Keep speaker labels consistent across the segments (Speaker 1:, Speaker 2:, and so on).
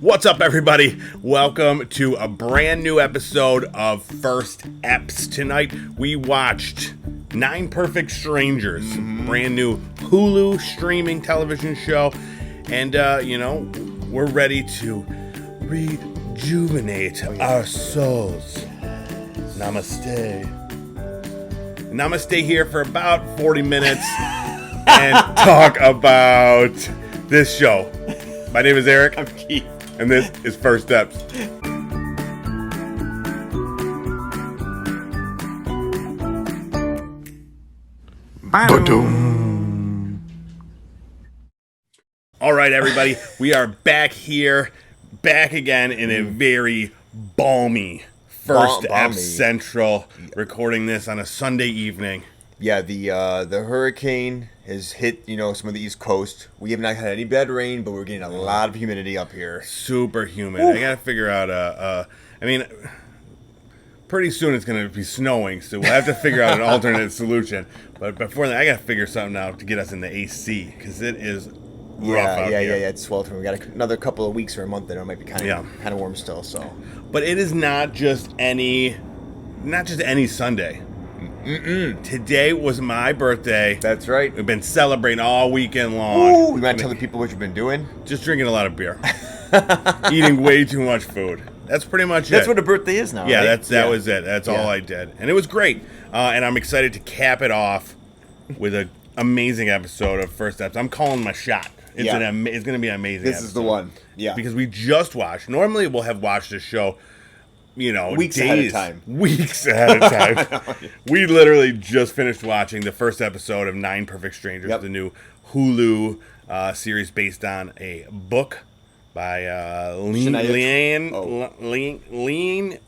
Speaker 1: What's up, everybody? Welcome to a brand new episode of First Eps. Tonight, we watched 9 Perfect Strangers, brand new Hulu streaming television show. And, we're ready to rejuvenate our souls. Namaste. Namaste here for about 40 minutes and talk about this show. My name is Eric.
Speaker 2: I'm Keith.
Speaker 1: And this is First Steps. All right, everybody. We are back here, back again in a very balmy First Eps Central, recording this on a Sunday evening.
Speaker 2: Yeah, the hurricane has hit, some of the East Coast. We have not had any bad rain, but we're getting a lot of humidity up here.
Speaker 1: Super humid. I gotta figure out pretty soon it's gonna be snowing, so we'll have to figure out an alternate solution. But before that, I gotta figure something out to get us in the AC, because it is rough out here.
Speaker 2: Yeah, it's sweltering. We got another couple of weeks or a month, and it might be kind of warm still. So,
Speaker 1: but it is not just any Sunday. Today was my birthday.
Speaker 2: That's right.
Speaker 1: We've been celebrating all weekend long.
Speaker 2: Ooh, we want to tell the people what you've been doing?
Speaker 1: Just drinking a lot of beer. Eating way too much food. That's pretty much it.
Speaker 2: That's what a birthday is now,
Speaker 1: yeah,
Speaker 2: right?
Speaker 1: That was it. That's all I did. And it was great. And I'm excited to cap it off with an amazing episode of First Steps. I'm calling my shot. It's going to be an amazing
Speaker 2: This
Speaker 1: episode.
Speaker 2: is the one. Yeah.
Speaker 1: Because we just watched. Normally we'll have watched this show
Speaker 2: weeks
Speaker 1: days,
Speaker 2: ahead of time.
Speaker 1: Weeks ahead of time. We literally just finished watching the first episode of 9 Perfect Strangers, the new Hulu series based on a book by Leanne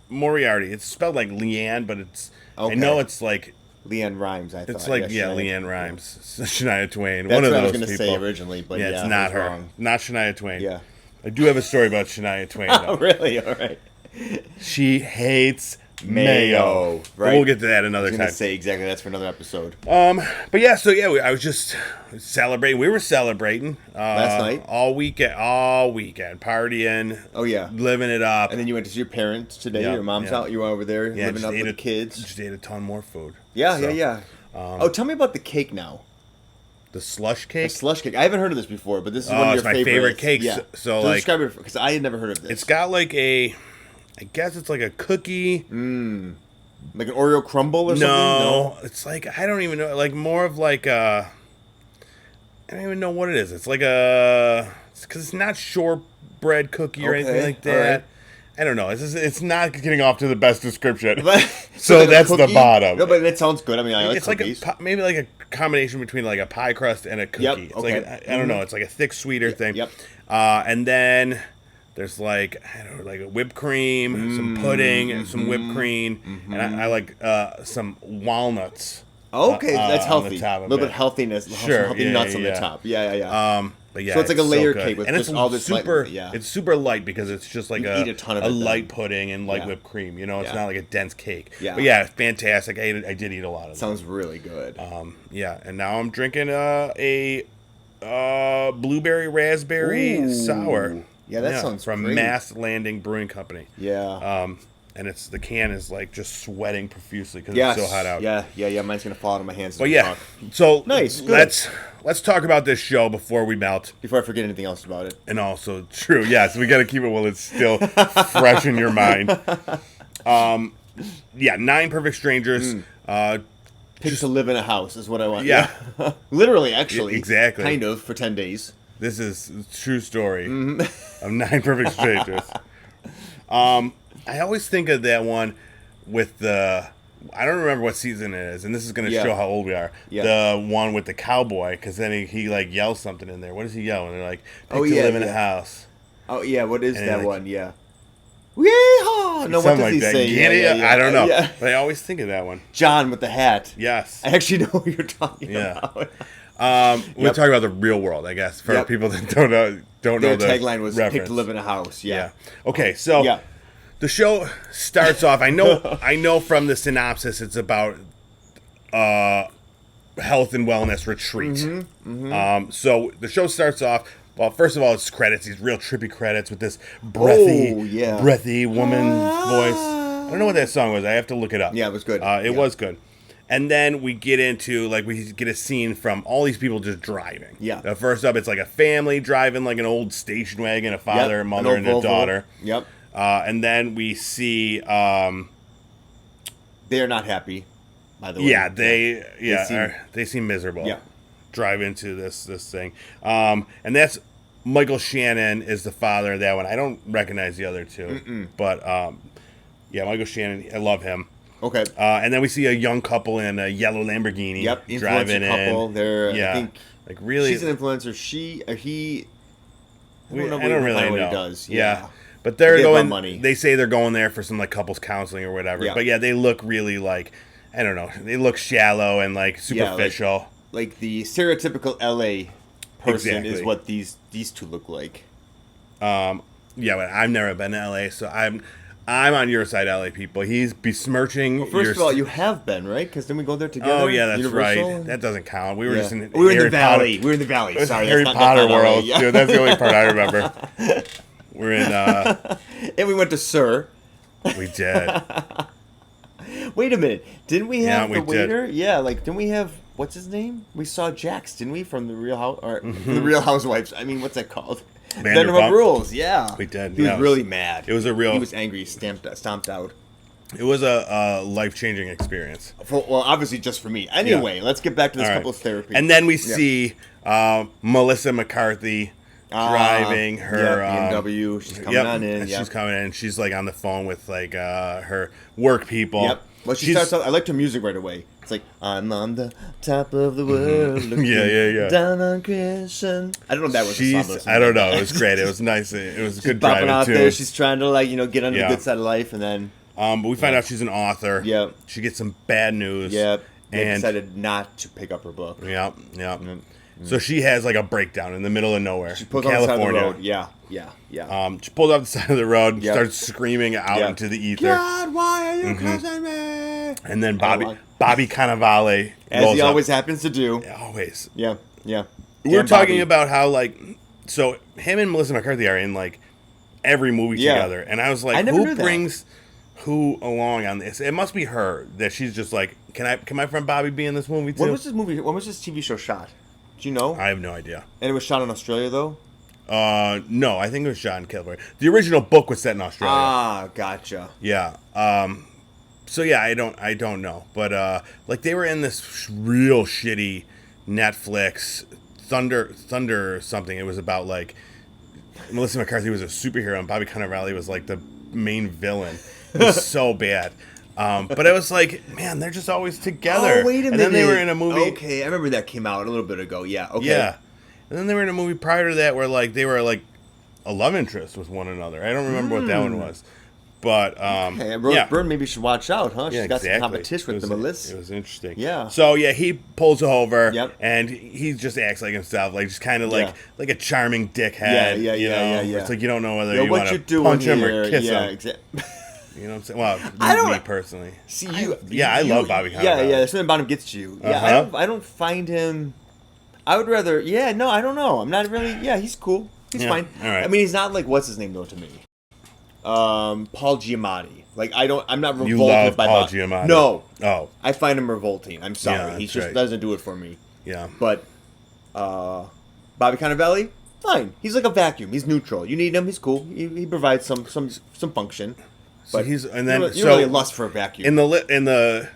Speaker 1: Moriarty. It's spelled like Leanne, but it's I know it's like
Speaker 2: Leanne Rhymes. I thought
Speaker 1: it's like Leanne Rhymes, Shania Twain.
Speaker 2: That's
Speaker 1: one of
Speaker 2: what
Speaker 1: those
Speaker 2: I was going to
Speaker 1: people.
Speaker 2: say originally, but
Speaker 1: it's not her.
Speaker 2: Wrong.
Speaker 1: Not Shania Twain.
Speaker 2: Yeah,
Speaker 1: I do have a story about Shania Twain. Though.
Speaker 2: Oh, really? All right.
Speaker 1: She hates mayo.
Speaker 2: Right.
Speaker 1: But we'll get to that another time.
Speaker 2: I was going to say exactly. That's for another episode.
Speaker 1: I was just celebrating. We were celebrating
Speaker 2: last night,
Speaker 1: all weekend, partying.
Speaker 2: Oh yeah,
Speaker 1: living it up.
Speaker 2: And then you went to see your parents today. Your mom's out. You were over there living up with the kids.
Speaker 1: Just ate a ton more food.
Speaker 2: Yeah. Tell me about the cake now.
Speaker 1: The slush cake?
Speaker 2: The slush cake. I haven't heard of this before, but this is one of your
Speaker 1: favorites. It's my favorite cake.
Speaker 2: Yeah.
Speaker 1: So
Speaker 2: describe it, because I had never heard of this.
Speaker 1: It's got like I guess it's like a cookie.
Speaker 2: Like an Oreo crumble or something?
Speaker 1: No, it's like, I don't even know. Like more of like I don't even know what it is. It's like because it's not shortbread cookie or anything like that. Right. I don't know. It's not getting off to the best description. So like that's the bottom.
Speaker 2: No, but that sounds good. I mean, I like
Speaker 1: it's
Speaker 2: cookies.
Speaker 1: Like maybe like a combination between like a pie crust and a cookie.
Speaker 2: Yep.
Speaker 1: It's
Speaker 2: okay.
Speaker 1: like I don't know. It's like a thick, sweeter thing.
Speaker 2: Yep.
Speaker 1: And then there's like like a whipped cream, some pudding, and some whipped cream, and I like some walnuts.
Speaker 2: Okay, that's healthy.
Speaker 1: A
Speaker 2: little bit healthiness.
Speaker 1: Sure.
Speaker 2: Healthy nuts on the top. Yeah.
Speaker 1: But yeah,
Speaker 2: so it's like a layer
Speaker 1: so
Speaker 2: cake with
Speaker 1: and
Speaker 2: just
Speaker 1: it's
Speaker 2: all this
Speaker 1: super.
Speaker 2: light,
Speaker 1: It's super light because it's just like
Speaker 2: eat a ton of it
Speaker 1: light pudding and light whipped cream. It's not like a dense cake.
Speaker 2: Yeah.
Speaker 1: But yeah, fantastic. I did eat a lot of it.
Speaker 2: Sounds really good.
Speaker 1: And now I'm drinking a blueberry raspberry sour.
Speaker 2: Yeah, that sounds
Speaker 1: from
Speaker 2: great.
Speaker 1: Mass Landing Brewing Company.
Speaker 2: Yeah.
Speaker 1: And the can is like just sweating profusely because it's so hot out.
Speaker 2: Yeah. Mine's gonna fall out of my hands.
Speaker 1: But yeah, so
Speaker 2: nice.
Speaker 1: Let's talk about this show before we melt.
Speaker 2: Before I forget anything else about it.
Speaker 1: And also, true, yes, we got to keep it while it's still fresh in your mind. 9 Perfect Strangers.
Speaker 2: Pigs to live in a house is what I want.
Speaker 1: Yeah.
Speaker 2: Literally, actually.
Speaker 1: Exactly.
Speaker 2: Kind of, for 10 days.
Speaker 1: This is a true story of 9 Perfect Strangers. I always think of that one with I don't remember what season it is, and this is going to show how old we are. Yeah. The one with the cowboy, because then he like yells something in there. What does he yell? And they're like, to live in a house.
Speaker 2: Oh, yeah, what is that one? Yeah.
Speaker 1: Yeehaw!
Speaker 2: No, what does he say?
Speaker 1: Yeah. I don't know. Yeah. But I always think of that one.
Speaker 2: John with the hat.
Speaker 1: Yes.
Speaker 2: I actually know what you're talking about.
Speaker 1: We're talking about the real world, I guess, for people that don't know the
Speaker 2: tagline was
Speaker 1: reference.
Speaker 2: "Pick to live in a house." Yeah.
Speaker 1: Okay, so the show starts off. I know from the synopsis it's about health and wellness retreat. So the show starts off. Well, first of all, it's credits. These real trippy credits with this breathy woman voice. I don't know what that song was. I have to look it up.
Speaker 2: Yeah, it was good.
Speaker 1: It was good. And then we get into, like, we get a scene from all these people just driving.
Speaker 2: Yeah.
Speaker 1: First up, it's like a family driving like an old station wagon, a father, a mother, and a daughter.
Speaker 2: Yep.
Speaker 1: And then we see...
Speaker 2: they are not happy, by the way.
Speaker 1: Yeah, they seem miserable.
Speaker 2: Yeah.
Speaker 1: Drive into this thing. And that's Michael Shannon is the father of that one. I don't recognize the other two. But, Michael Shannon, I love him.
Speaker 2: Okay.
Speaker 1: And then we see a young couple in a yellow Lamborghini driving in.
Speaker 2: Couple. They're, I think,
Speaker 1: like really.
Speaker 2: She's an influencer. He.
Speaker 1: I don't really know
Speaker 2: what he does.
Speaker 1: Yeah. But they're going.
Speaker 2: Money.
Speaker 1: They say they're going there for some like couples counseling or whatever.
Speaker 2: Yeah.
Speaker 1: But they look really like, I don't know. They look shallow and like superficial.
Speaker 2: Like the stereotypical LA person
Speaker 1: Exactly.
Speaker 2: is what these two look like.
Speaker 1: But I've never been to LA, so I'm on your side, LA people. He's besmirching.
Speaker 2: Well, first of all, you have been, right? Because then we go there together.
Speaker 1: Oh yeah, that's
Speaker 2: Universal.
Speaker 1: right. That doesn't count. We were just in.
Speaker 2: We were in the
Speaker 1: Harry
Speaker 2: valley.
Speaker 1: Potter.
Speaker 2: We were in the valley. Sorry,
Speaker 1: Harry Potter world. Yeah. Dude, that's the only part I remember. We're in.
Speaker 2: And we went to Sir.
Speaker 1: We did.
Speaker 2: Wait a minute. Didn't we have the waiter?
Speaker 1: Did.
Speaker 2: Yeah, like didn't we have what's his name? We saw Jax, didn't we, from the Real House or the Real Housewives? I mean, what's that called? Vanderpump Rules. Yeah,
Speaker 1: we did.
Speaker 2: He was really mad.
Speaker 1: It was a real.
Speaker 2: He was angry. Stomped out.
Speaker 1: It was a life-changing experience.
Speaker 2: Well, obviously just for me. Anyway, let's get back to this couple's therapy.
Speaker 1: And then we see Melissa McCarthy driving her
Speaker 2: BMW. She's coming on in.
Speaker 1: She's coming in. She's like on the phone with like her work people.
Speaker 2: Yep. Well, she starts out. I liked her music right away. It's like I'm on the top of the world, looking down on creation. I don't know if that was a song.
Speaker 1: I don't know. It was great. It was nice. It was good driving
Speaker 2: out
Speaker 1: too.
Speaker 2: there. She's trying to like get on the good side of life, and then.
Speaker 1: But we find out she's an author.
Speaker 2: Yep.
Speaker 1: She gets some bad news.
Speaker 2: Yep. They
Speaker 1: And
Speaker 2: decided not to pick up her book.
Speaker 1: Yep. So she has like a breakdown in the middle of nowhere.
Speaker 2: She pulls
Speaker 1: in
Speaker 2: off the
Speaker 1: California.
Speaker 2: side of the road. Yeah.
Speaker 1: She pulls off the side of the road, starts screaming out into the ether.
Speaker 2: God, why are you cussing me?
Speaker 1: And then Bobby Cannavale,
Speaker 2: as he always happens to do.
Speaker 1: Always.
Speaker 2: Yeah.
Speaker 1: We were talking about how so him and Melissa McCarthy are in like every movie together, and I was like, who brings who along on this? It must be her that she's just like, can my friend Bobby be in this movie too?
Speaker 2: When was this movie? When was this TV show shot? Do you know?
Speaker 1: I have no idea.
Speaker 2: And it was shot in Australia though.
Speaker 1: No, I think it was shot in California. The original book was set in Australia.
Speaker 2: Ah, gotcha.
Speaker 1: Yeah. So yeah, I don't know, but like they were in this real shitty Netflix Thunder something. It was about like Melissa McCarthy was a superhero and Bobby Cannavale was like the main villain. It was so bad. But I was like, man, they're just always together.
Speaker 2: Oh, wait a minute.
Speaker 1: And then they were in a movie.
Speaker 2: Okay, I remember that came out a little bit ago. Yeah. Okay.
Speaker 1: Yeah. And then they were in a movie prior to that where like they were like a love interest with one another. I don't remember what that one was. But
Speaker 2: Rose Byrne maybe should watch out, huh? She's got some competition with the Melissa.
Speaker 1: It was interesting.
Speaker 2: Yeah.
Speaker 1: So he pulls over.
Speaker 2: Yep.
Speaker 1: And he just acts like himself, like just kind of like a charming dickhead.
Speaker 2: Yeah.
Speaker 1: It's like you don't know whether you
Speaker 2: what
Speaker 1: want to punch him or kiss him.
Speaker 2: Exactly.
Speaker 1: You know what I'm saying? Well, me personally.
Speaker 2: See
Speaker 1: I love Bobby Cannavale.
Speaker 2: Yeah. Something about him gets to you. Yeah. I don't find him. I would rather. Yeah. No, I don't know. I'm not really. Yeah, he's cool. He's fine.
Speaker 1: All right.
Speaker 2: I mean, he's not like what's his name though to me. Paul Giamatti. Like I'm not revolted
Speaker 1: you love
Speaker 2: by
Speaker 1: Paul Giamatti.
Speaker 2: No.
Speaker 1: Oh.
Speaker 2: I find him revolting. I'm sorry.
Speaker 1: Yeah,
Speaker 2: He just
Speaker 1: right.
Speaker 2: doesn't do it for me.
Speaker 1: Yeah.
Speaker 2: But Bobby Cannavale, fine. He's like a vacuum. He's neutral. You need him. He's cool. He provides some function.
Speaker 1: So
Speaker 2: But
Speaker 1: he's and
Speaker 2: you
Speaker 1: then
Speaker 2: don't really lust for a vacuum.
Speaker 1: on the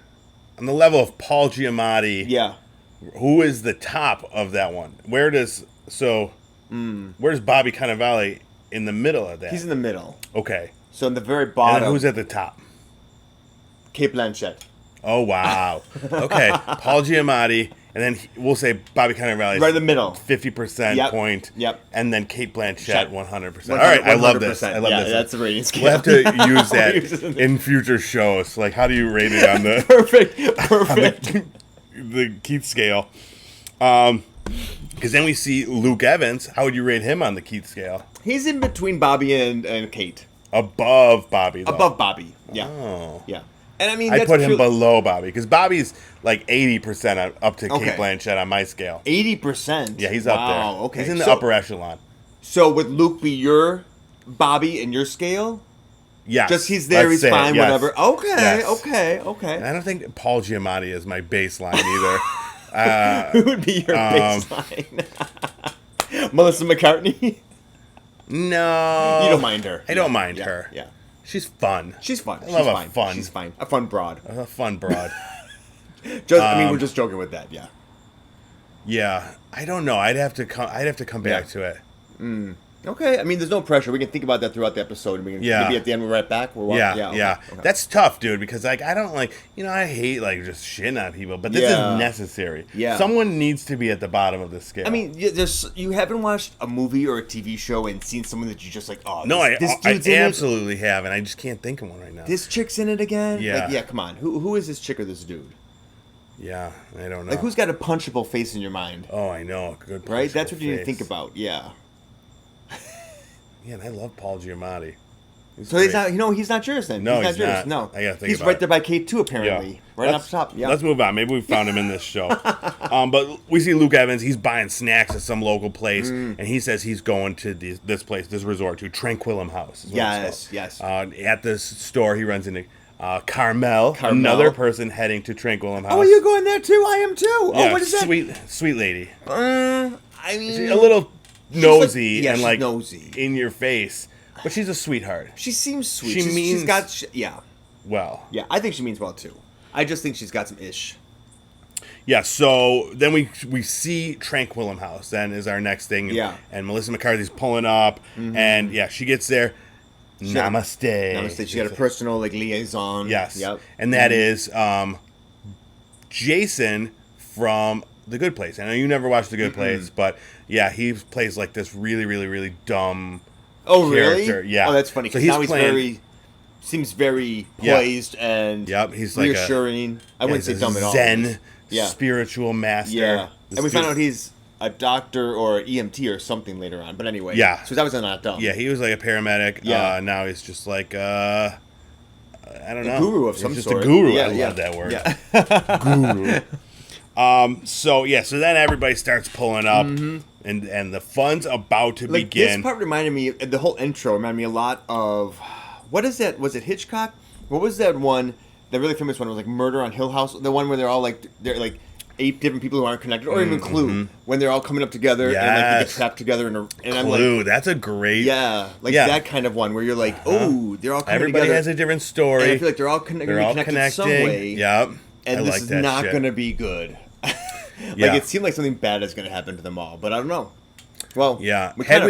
Speaker 1: level of Paul Giamatti.
Speaker 2: Yeah.
Speaker 1: Who is the top of that one? Where's Bobby Cannavale in the middle of that?
Speaker 2: He's in the middle.
Speaker 1: Okay.
Speaker 2: So in the very bottom.
Speaker 1: And who's at the top?
Speaker 2: Kate Blanchett.
Speaker 1: Oh, wow. Okay. Paul Giamatti, and then we'll say Bobby Cannavale.
Speaker 2: Right in the middle.
Speaker 1: 50% point.
Speaker 2: Yep.
Speaker 1: And then Kate Blanchett, 100%. All right, I love this. I love this.
Speaker 2: That's the rating scale.
Speaker 1: We'll have to use that in future shows. Like, how do you rate it on the...
Speaker 2: Perfect.
Speaker 1: the Keith scale? Because then we see Luke Evans. How would you rate him on the Keith scale?
Speaker 2: He's in between Bobby and Kate.
Speaker 1: Above Bobby, though.
Speaker 2: Above Bobby. Yeah.
Speaker 1: Oh.
Speaker 2: Yeah. And I mean,
Speaker 1: I put him below Bobby because Bobby's like 80% up to
Speaker 2: Okay.
Speaker 1: Kate Blanchett on my scale.
Speaker 2: 80%.
Speaker 1: Yeah, he's up there.
Speaker 2: Okay.
Speaker 1: He's in the upper echelon.
Speaker 2: So would Luke be your Bobby and your scale?
Speaker 1: Yes.
Speaker 2: Just he's there, he's fine, whatever. Okay,
Speaker 1: Yes.
Speaker 2: okay.
Speaker 1: And I don't think Paul Giamatti is my baseline either.
Speaker 2: Who would be your baseline? Melissa McCartney?
Speaker 1: No.
Speaker 2: You don't mind her.
Speaker 1: I don't mind her.
Speaker 2: Yeah.
Speaker 1: She's fun.
Speaker 2: She's fun.
Speaker 1: I love a fun.
Speaker 2: She's fine. A fun broad.
Speaker 1: A fun broad.
Speaker 2: We're just joking with that, yeah.
Speaker 1: Yeah. I don't know. I'd have to come back to it.
Speaker 2: Okay, I mean, there's no pressure. We can think about that throughout the episode. And we can maybe at the end we're right back.
Speaker 1: Okay. That's tough, dude, because like I don't like, I hate like just shitting on people, but this is necessary.
Speaker 2: Yeah.
Speaker 1: Someone needs to be at the bottom of the scale.
Speaker 2: I mean, you haven't watched a movie or a TV show and seen someone that you just like, oh,
Speaker 1: no,
Speaker 2: this
Speaker 1: I
Speaker 2: dude's in
Speaker 1: absolutely have, and I just can't think of one right now.
Speaker 2: This chick's in it again?
Speaker 1: Yeah.
Speaker 2: Like, yeah, come on. Who is this chick or this dude?
Speaker 1: Yeah, I don't know.
Speaker 2: Like, who's got a punchable face in your mind?
Speaker 1: Oh, I know. Good punchable
Speaker 2: right? That's what you need to
Speaker 1: face.
Speaker 2: think about, yeah.
Speaker 1: Yeah, and I love Paul Giamatti.
Speaker 2: So he's not, he's not yours then.
Speaker 1: No,
Speaker 2: he's not yours.
Speaker 1: not.
Speaker 2: No,
Speaker 1: I gotta think
Speaker 2: he's
Speaker 1: about
Speaker 2: right
Speaker 1: it.
Speaker 2: there by Kate too, apparently.
Speaker 1: Yeah.
Speaker 2: Right up top. Yeah.
Speaker 1: Let's move on. Maybe we found him in this show. But we see Luke Evans. He's buying snacks at some local place, and he says he's going to this place, this resort, to Tranquillum House.
Speaker 2: Yes.
Speaker 1: At this store, he runs into Carmel, another person heading to Tranquillum House.
Speaker 2: Oh, you're going there too? I am too.
Speaker 1: Yeah,
Speaker 2: oh, what is that?
Speaker 1: Sweet lady.
Speaker 2: I mean,
Speaker 1: She's a little nosy and like
Speaker 2: nosy
Speaker 1: in your face, but she's a sweetheart.
Speaker 2: She seems sweet.
Speaker 1: She's
Speaker 2: got
Speaker 1: well.
Speaker 2: Yeah, I think she means well too. I just think she's got some ish.
Speaker 1: Yeah, so then we see Tranquillum House. Then is our next thing.
Speaker 2: Yeah,
Speaker 1: and Melissa McCarthy's pulling up, and she gets there. Namaste.
Speaker 2: She got a personal liaison.
Speaker 1: Yes.
Speaker 2: Yep.
Speaker 1: And that is Jason from The Good Place. I know you never watched The Good Place, but he plays like this really, really, really dumb.
Speaker 2: Oh,
Speaker 1: character.
Speaker 2: really?
Speaker 1: Yeah.
Speaker 2: Oh, that's funny.
Speaker 1: So
Speaker 2: now seems very poised and
Speaker 1: he's
Speaker 2: reassuring. I wouldn't say dumb at all.
Speaker 1: Zen, spiritual master.
Speaker 2: Yeah. And we found out he's a doctor or EMT or something later on. But anyway.
Speaker 1: Yeah.
Speaker 2: So he's obviously not dumb.
Speaker 1: Yeah, he was like a paramedic.
Speaker 2: Yeah.
Speaker 1: Now he's just like, I don't know.
Speaker 2: A guru of some
Speaker 1: just
Speaker 2: sort.
Speaker 1: A guru.
Speaker 2: Yeah,
Speaker 1: I love that word.
Speaker 2: Yeah.
Speaker 1: Guru. So then everybody starts pulling up, and the fun's about to begin.
Speaker 2: This part reminded me, the whole intro reminded me a lot of, what is that? Was it Hitchcock? What was that one? The really famous one was like Murder on Hill House. The one where they're like 8 different people who aren't connected, or even Clue, when they're all coming up together and like they get trapped together and I'm
Speaker 1: Clue,
Speaker 2: like,
Speaker 1: that's a great
Speaker 2: that kind of one where you're like, oh, they're all coming
Speaker 1: everybody
Speaker 2: together.
Speaker 1: has a different story.
Speaker 2: And I feel like they're all connected in some way.
Speaker 1: Yep.
Speaker 2: And this is not going to be good. It seemed like something bad is going to happen to them all, but I don't know. Well,
Speaker 1: had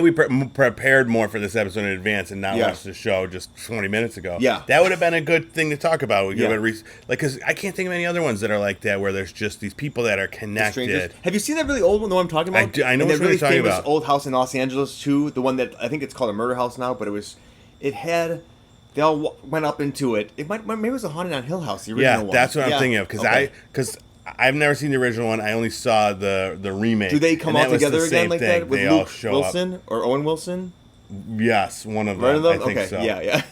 Speaker 1: we prepared more for this episode in advance and not watched the show just 20 minutes ago, that would have been a good thing to talk about. We could because I can't think of any other ones that are like that where there's just these people that are connected.
Speaker 2: Have you seen that really old one? The one I'm talking about?
Speaker 1: I know what
Speaker 2: really
Speaker 1: you're talking
Speaker 2: famous
Speaker 1: about.
Speaker 2: Old house in Los Angeles too. The one that I think it's called a murder house now, but they all went up into it. Maybe it was a Haunted on Hill House, the original one.
Speaker 1: That's what I'm thinking of because I've never seen the original one. I only saw the remake.
Speaker 2: Do they come all together again like that with Luke Wilson or Owen Wilson?
Speaker 1: Yes, one of them.
Speaker 2: One of them?
Speaker 1: I think so.
Speaker 2: Yeah.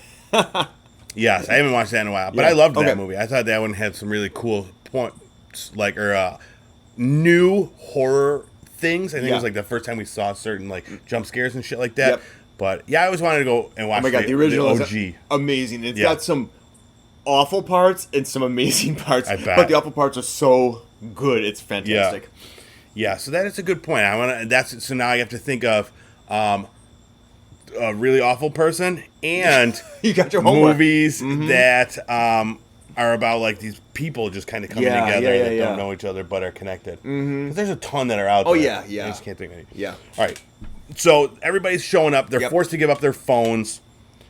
Speaker 1: Yes, I haven't watched that in a while, but I loved that movie. I thought that one had some really cool points, new horror things. I think it was like the first time we saw certain jump scares and shit like that. Yep. But I always wanted to go and watch
Speaker 2: the original
Speaker 1: OG.
Speaker 2: Is amazing. It's got some awful parts and some amazing parts.
Speaker 1: I bet.
Speaker 2: But the awful parts are so good. It's fantastic.
Speaker 1: Yeah. So that is a good point. So now I have to think of a really awful person and
Speaker 2: you got your homework.
Speaker 1: Movies that are about these people just kind of coming together that don't know each other but are connected. Because there's a ton that are out there.
Speaker 2: Oh yeah.
Speaker 1: I just can't think of any.
Speaker 2: Yeah.
Speaker 1: All right. So everybody's showing up. They're forced to give up their phones.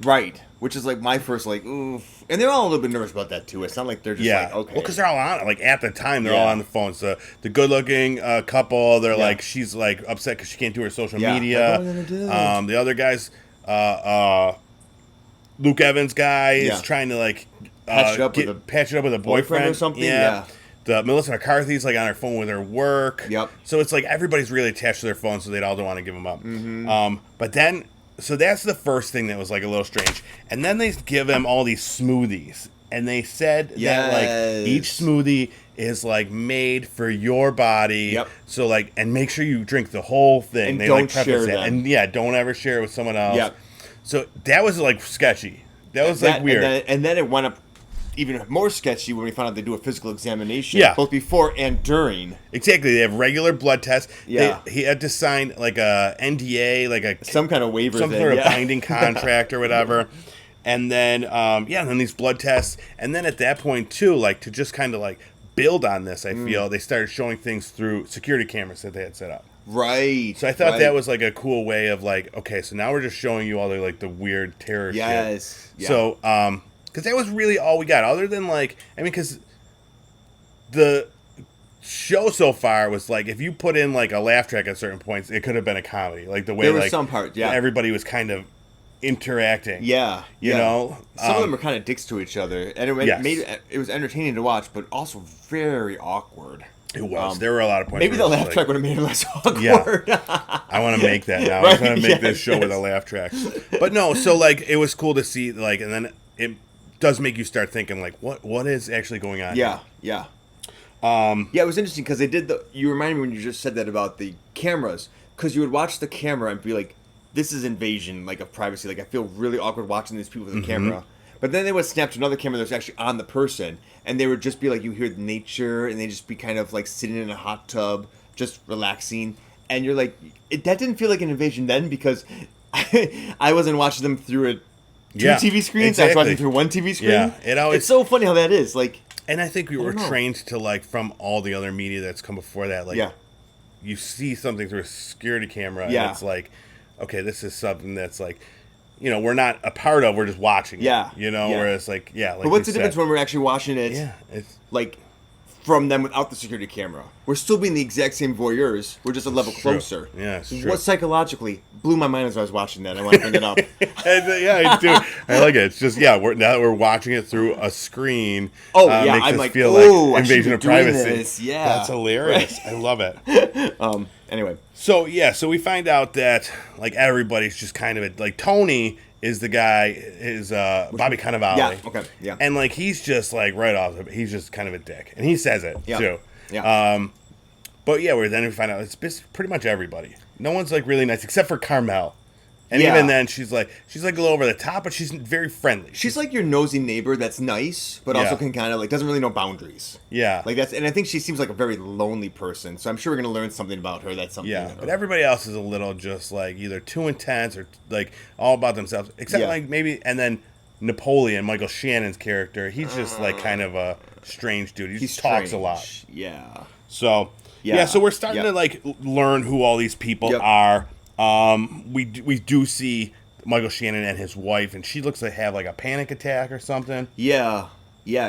Speaker 2: Right. Which is my first oof. And they're all a little bit nervous about that too. It's not like they're just okay.
Speaker 1: Well, because they're all on it. At the time, they're all on the phones. So the good-looking couple, they're she's upset because she can't do her social media.
Speaker 2: What are we gonna do?
Speaker 1: The other guys, Luke Evans guy is trying to patch it up with a boyfriend
Speaker 2: or something.
Speaker 1: Yeah. The Melissa McCarthy's on her phone with her work.
Speaker 2: Yep.
Speaker 1: So it's everybody's really attached to their phone, so they all don't want to give them up. But then. So that's the first thing that was a little strange. And then they give him all these smoothies and they said that like each smoothie is like made for your body.
Speaker 2: Yep.
Speaker 1: So like, and make sure you drink the whole thing.
Speaker 2: And
Speaker 1: they
Speaker 2: don't
Speaker 1: like preface
Speaker 2: share
Speaker 1: it.
Speaker 2: them.
Speaker 1: And yeah, don't ever share it with someone else.
Speaker 2: Yep.
Speaker 1: So that was like sketchy. That was like weird.
Speaker 2: And then it went up even more sketchy when we found out they do a physical examination.
Speaker 1: Yeah.
Speaker 2: Both before and during.
Speaker 1: Exactly. They have regular blood tests.
Speaker 2: Yeah.
Speaker 1: He had to sign like a NDA, like
Speaker 2: some kind of waiver
Speaker 1: some
Speaker 2: thing.
Speaker 1: sort of binding contract or whatever. And then, and then these blood tests. And then at that point, too, like, to just kind of, like, build on this, I feel, they started showing things through security cameras that they had set up.
Speaker 2: Right.
Speaker 1: So I thought that was, like, a cool way of, like, okay, so now we're just showing you all the, like, the weird terror shit.
Speaker 2: Yes. Yeah.
Speaker 1: So, because that was really all we got. Other than, like, I mean, because the show so far was, like, if you put in, like, a laugh track at certain points, it could have been a comedy. Like, the way,
Speaker 2: there were
Speaker 1: like,
Speaker 2: some parts,
Speaker 1: everybody was kind of interacting.
Speaker 2: Yeah,
Speaker 1: you know,
Speaker 2: some of them are kind of dicks to each other, and it was entertaining to watch, but also very awkward.
Speaker 1: It was. There were a lot of points.
Speaker 2: Maybe the laugh track would have made it less awkward.
Speaker 1: Yeah, I want to make that now.
Speaker 2: Right?
Speaker 1: I want to make this show with a laugh track. But no, so like it was cool to see, like, and then it does make you start thinking, like, what is actually going on?
Speaker 2: Yeah, yeah. It was interesting because they did you reminded me when you just said that about the cameras, because you would watch the camera and be like, this is invasion, like, of privacy. Like, I feel really awkward watching these people with the camera. But then they would snap to another camera that was actually on the person, and they would just be like, you hear nature, and they just be kind of like sitting in a hot tub, just relaxing. And you're like, that didn't feel like an invasion then, because I wasn't watching them through two TV screens.
Speaker 1: Exactly.
Speaker 2: I was watching through one TV screen.
Speaker 1: Yeah,
Speaker 2: it's so funny how that is. Like,
Speaker 1: and I think we were trained to, like, from all the other media that's come before that, like, you see something through a security camera, and it's like, okay, this is something that's like, you know, we're not a part of, we're just watching it. You know, whereas like, like,
Speaker 2: but what's the difference when we're actually watching it?
Speaker 1: Yeah, it's
Speaker 2: like from them without the security camera. We're still being the exact same voyeurs. We're just a level closer.
Speaker 1: Yeah, it's true.
Speaker 2: What psychologically blew my mind as I was watching that. I want to bring it up.
Speaker 1: Yeah, I do. I like it. It's just, now that we're watching it through a screen.
Speaker 2: Makes
Speaker 1: I'm
Speaker 2: us
Speaker 1: like, feel like invasion of privacy.
Speaker 2: This. Yeah,
Speaker 1: that's hilarious. Right. I love it.
Speaker 2: Anyway,
Speaker 1: so we find out that like everybody's just kind of like Tony is the guy, is Bobby Cannavale.
Speaker 2: Yeah. Okay. Yeah.
Speaker 1: And like he's just like right off, he's just kind of a dick, and he says it too.
Speaker 2: Yeah.
Speaker 1: But then we find out it's pretty much everybody. No one's like really nice except for Carmel. And even then, she's like a little over the top, but she's very friendly.
Speaker 2: She's like your nosy neighbor that's nice, but also can kind of like doesn't really know boundaries.
Speaker 1: Yeah,
Speaker 2: like and I think she seems like a very lonely person. So I'm sure we're gonna learn something about her. That's something.
Speaker 1: Yeah, but everybody else is a little just like either too intense or like all about themselves, except like maybe. And then Napoleon, Michael Shannon's character, he's just like kind of a strange dude. He just talks a lot.
Speaker 2: Yeah.
Speaker 1: So so we're starting to like learn who all these people are. We do see Michael Shannon and his wife, and she looks to have like a panic attack or something.
Speaker 2: Yeah.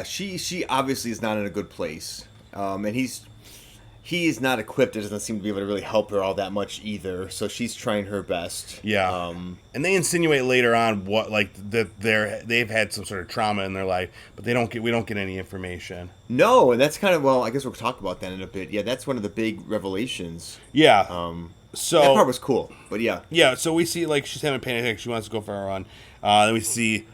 Speaker 2: She obviously is not in a good place, and he's not equipped. It doesn't seem to be able to really help her all that much either. So she's trying her best.
Speaker 1: Yeah. And they insinuate later on what like that they've had some sort of trauma in their life, but we don't get any information.
Speaker 2: No, and that's kind of I guess we'll talk about that in a bit. Yeah, that's one of the big revelations.
Speaker 1: Yeah. So
Speaker 2: that part was cool, but yeah.
Speaker 1: So we see like she's having a panic attack. She wants to go for a run. Then we see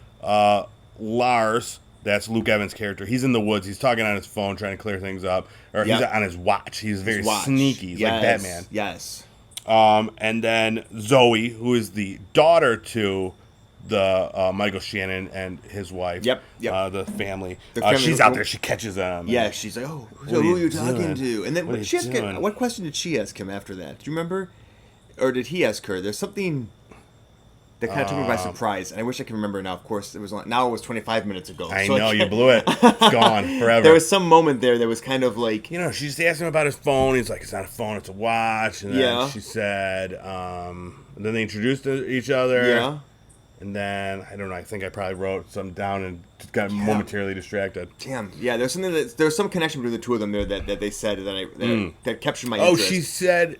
Speaker 1: Lars. That's Luke Evans' character. He's in the woods. He's talking on his phone, trying to clear things up. Or he's on his watch. He's very sneaky. He's like Batman.
Speaker 2: Yes.
Speaker 1: And then Zoe, who is the daughter to the Michael Shannon and his wife.
Speaker 2: Yep.
Speaker 1: The family. She's out there. She catches them.
Speaker 2: Yeah, she's like, so who are you talking to? And then what question did she ask him after that? Do you remember? Or did he ask her? There's something that kind of took me by surprise, and I wish I could remember now. Of course, it was 25 minutes ago.
Speaker 1: I know, you blew it. It's gone forever.
Speaker 2: There was some moment there that was kind of like...
Speaker 1: she just asked him about his phone. He's like, it's not a phone, it's a watch. And then she said... and then they introduced each other.
Speaker 2: Yeah.
Speaker 1: And then, I don't know, I think I probably wrote something down and got momentarily distracted.
Speaker 2: Damn. Yeah, there's some connection between the two of them there that they said that captured my interest.
Speaker 1: Oh, she said...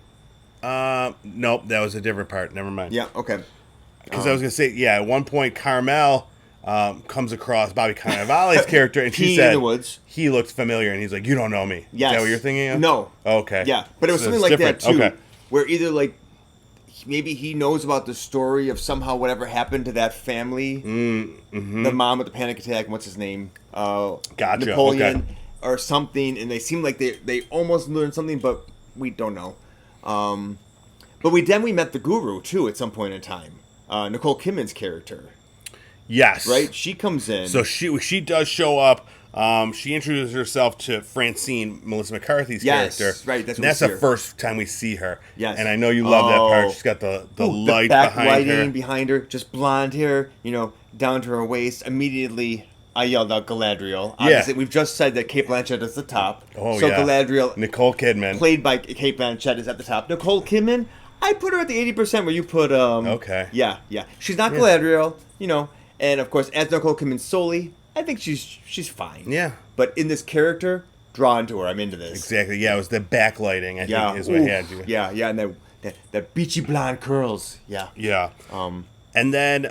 Speaker 1: nope, that was a different part. Never mind.
Speaker 2: Yeah, okay.
Speaker 1: Because I was going to say, at one point, Carmel comes across Bobby Cannavale's character, and she said,
Speaker 2: in the woods.
Speaker 1: He looked familiar, and he's like, you don't know me.
Speaker 2: Yes.
Speaker 1: Is that what you're thinking of?
Speaker 2: No.
Speaker 1: Okay.
Speaker 2: Yeah, but it was something like that, too, where either, like, maybe he knows about the story of somehow whatever happened to that family. The mom with the panic attack. What's his name?
Speaker 1: Gotcha.
Speaker 2: Napoleon
Speaker 1: Okay.
Speaker 2: or something. And they seem like they almost learned something, but we don't know. But we met the guru too at some point in time. Nicole Kidman's character.
Speaker 1: Yes.
Speaker 2: Right? She comes in.
Speaker 1: So she does show up. She introduces herself to Francine, Melissa McCarthy's character.
Speaker 2: Right.
Speaker 1: That's the first time we see her.
Speaker 2: Yes.
Speaker 1: And I know you love that part. She's got the light
Speaker 2: behind her, just blonde hair, down to her waist. Immediately, I yelled out Galadriel. Obviously, we've just said that Kate Blanchett is the top.
Speaker 1: Oh,
Speaker 2: so
Speaker 1: yeah.
Speaker 2: Galadriel,
Speaker 1: Nicole Kidman,
Speaker 2: played by Kate Blanchett, is at the top. Nicole Kidman, I put her at the 80% where you put.
Speaker 1: Okay.
Speaker 2: Yeah. She's not Galadriel, and of course, as Nicole Kidman solely, I think she's fine.
Speaker 1: Yeah.
Speaker 2: But in this character, drawn to her. I'm into this.
Speaker 1: Exactly. Yeah, it was the backlighting, I think, is what had you.
Speaker 2: Yeah, and that beachy blonde curls. Yeah.
Speaker 1: Yeah. And then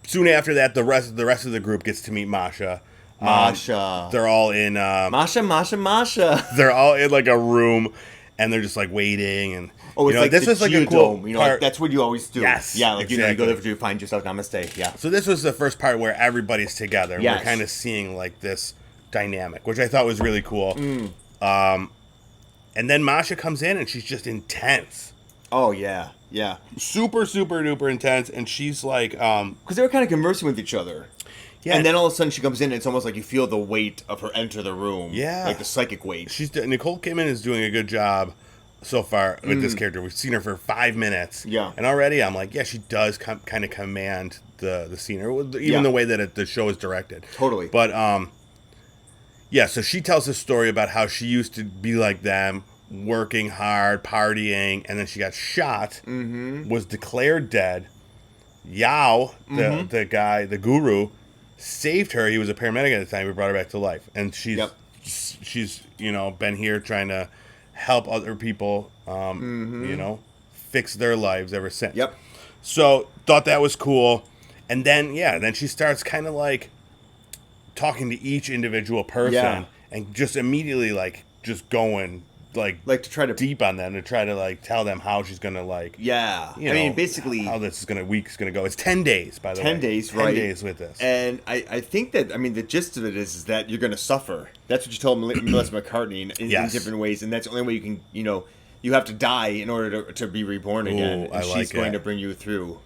Speaker 1: soon after that, the rest of the group gets to meet Masha. They're all in.
Speaker 2: Masha.
Speaker 1: They're all in like a room, and they're just like waiting and.
Speaker 2: Oh, it's like
Speaker 1: this was like a cool
Speaker 2: part.
Speaker 1: like,
Speaker 2: that's what you always do.
Speaker 1: Yes,
Speaker 2: yeah, like
Speaker 1: exactly.
Speaker 2: you go there to find yourself. Namaste. Yeah.
Speaker 1: So this was the first part where everybody's together.
Speaker 2: Yes.
Speaker 1: We're kind of seeing like this dynamic, which I thought was really cool. And then Masha comes in and she's just intense.
Speaker 2: Oh yeah.
Speaker 1: Super, super duper intense, and she's like,
Speaker 2: because they were kind of conversing with each other. Yeah. And then all of a sudden she comes in and it's almost like you feel the weight of her enter the room.
Speaker 1: Yeah.
Speaker 2: Like the psychic weight.
Speaker 1: Nicole Kidman is doing a good job so far with this character. We've seen her for 5 minutes.
Speaker 2: Yeah.
Speaker 1: And already I'm like, yeah, she does kind of command the scene, or even the way that the show is directed.
Speaker 2: Totally.
Speaker 1: But, yeah, so she tells a story about how she used to be like them, working hard, partying, and then she got shot, was declared dead. Yao, the guy, the guru, saved her. He was a paramedic at the time. We brought her back to life. And she's been here trying to help other people, fix their lives ever since.
Speaker 2: Yep.
Speaker 1: So thought that was cool. And then she starts kind of like talking to each individual person and just immediately like just going like
Speaker 2: to try to
Speaker 1: deep on them, to try to like tell them how she's gonna like
Speaker 2: I mean basically
Speaker 1: how this week's gonna go. It's 10 days by the way.
Speaker 2: 10 days, right?
Speaker 1: 10 days with this.
Speaker 2: And I think that the gist of it is that you're gonna suffer. That's what you told Melissa McCarthy in different ways, and that's the only way you can you have to die in order to be reborn again. And she's going to bring you through.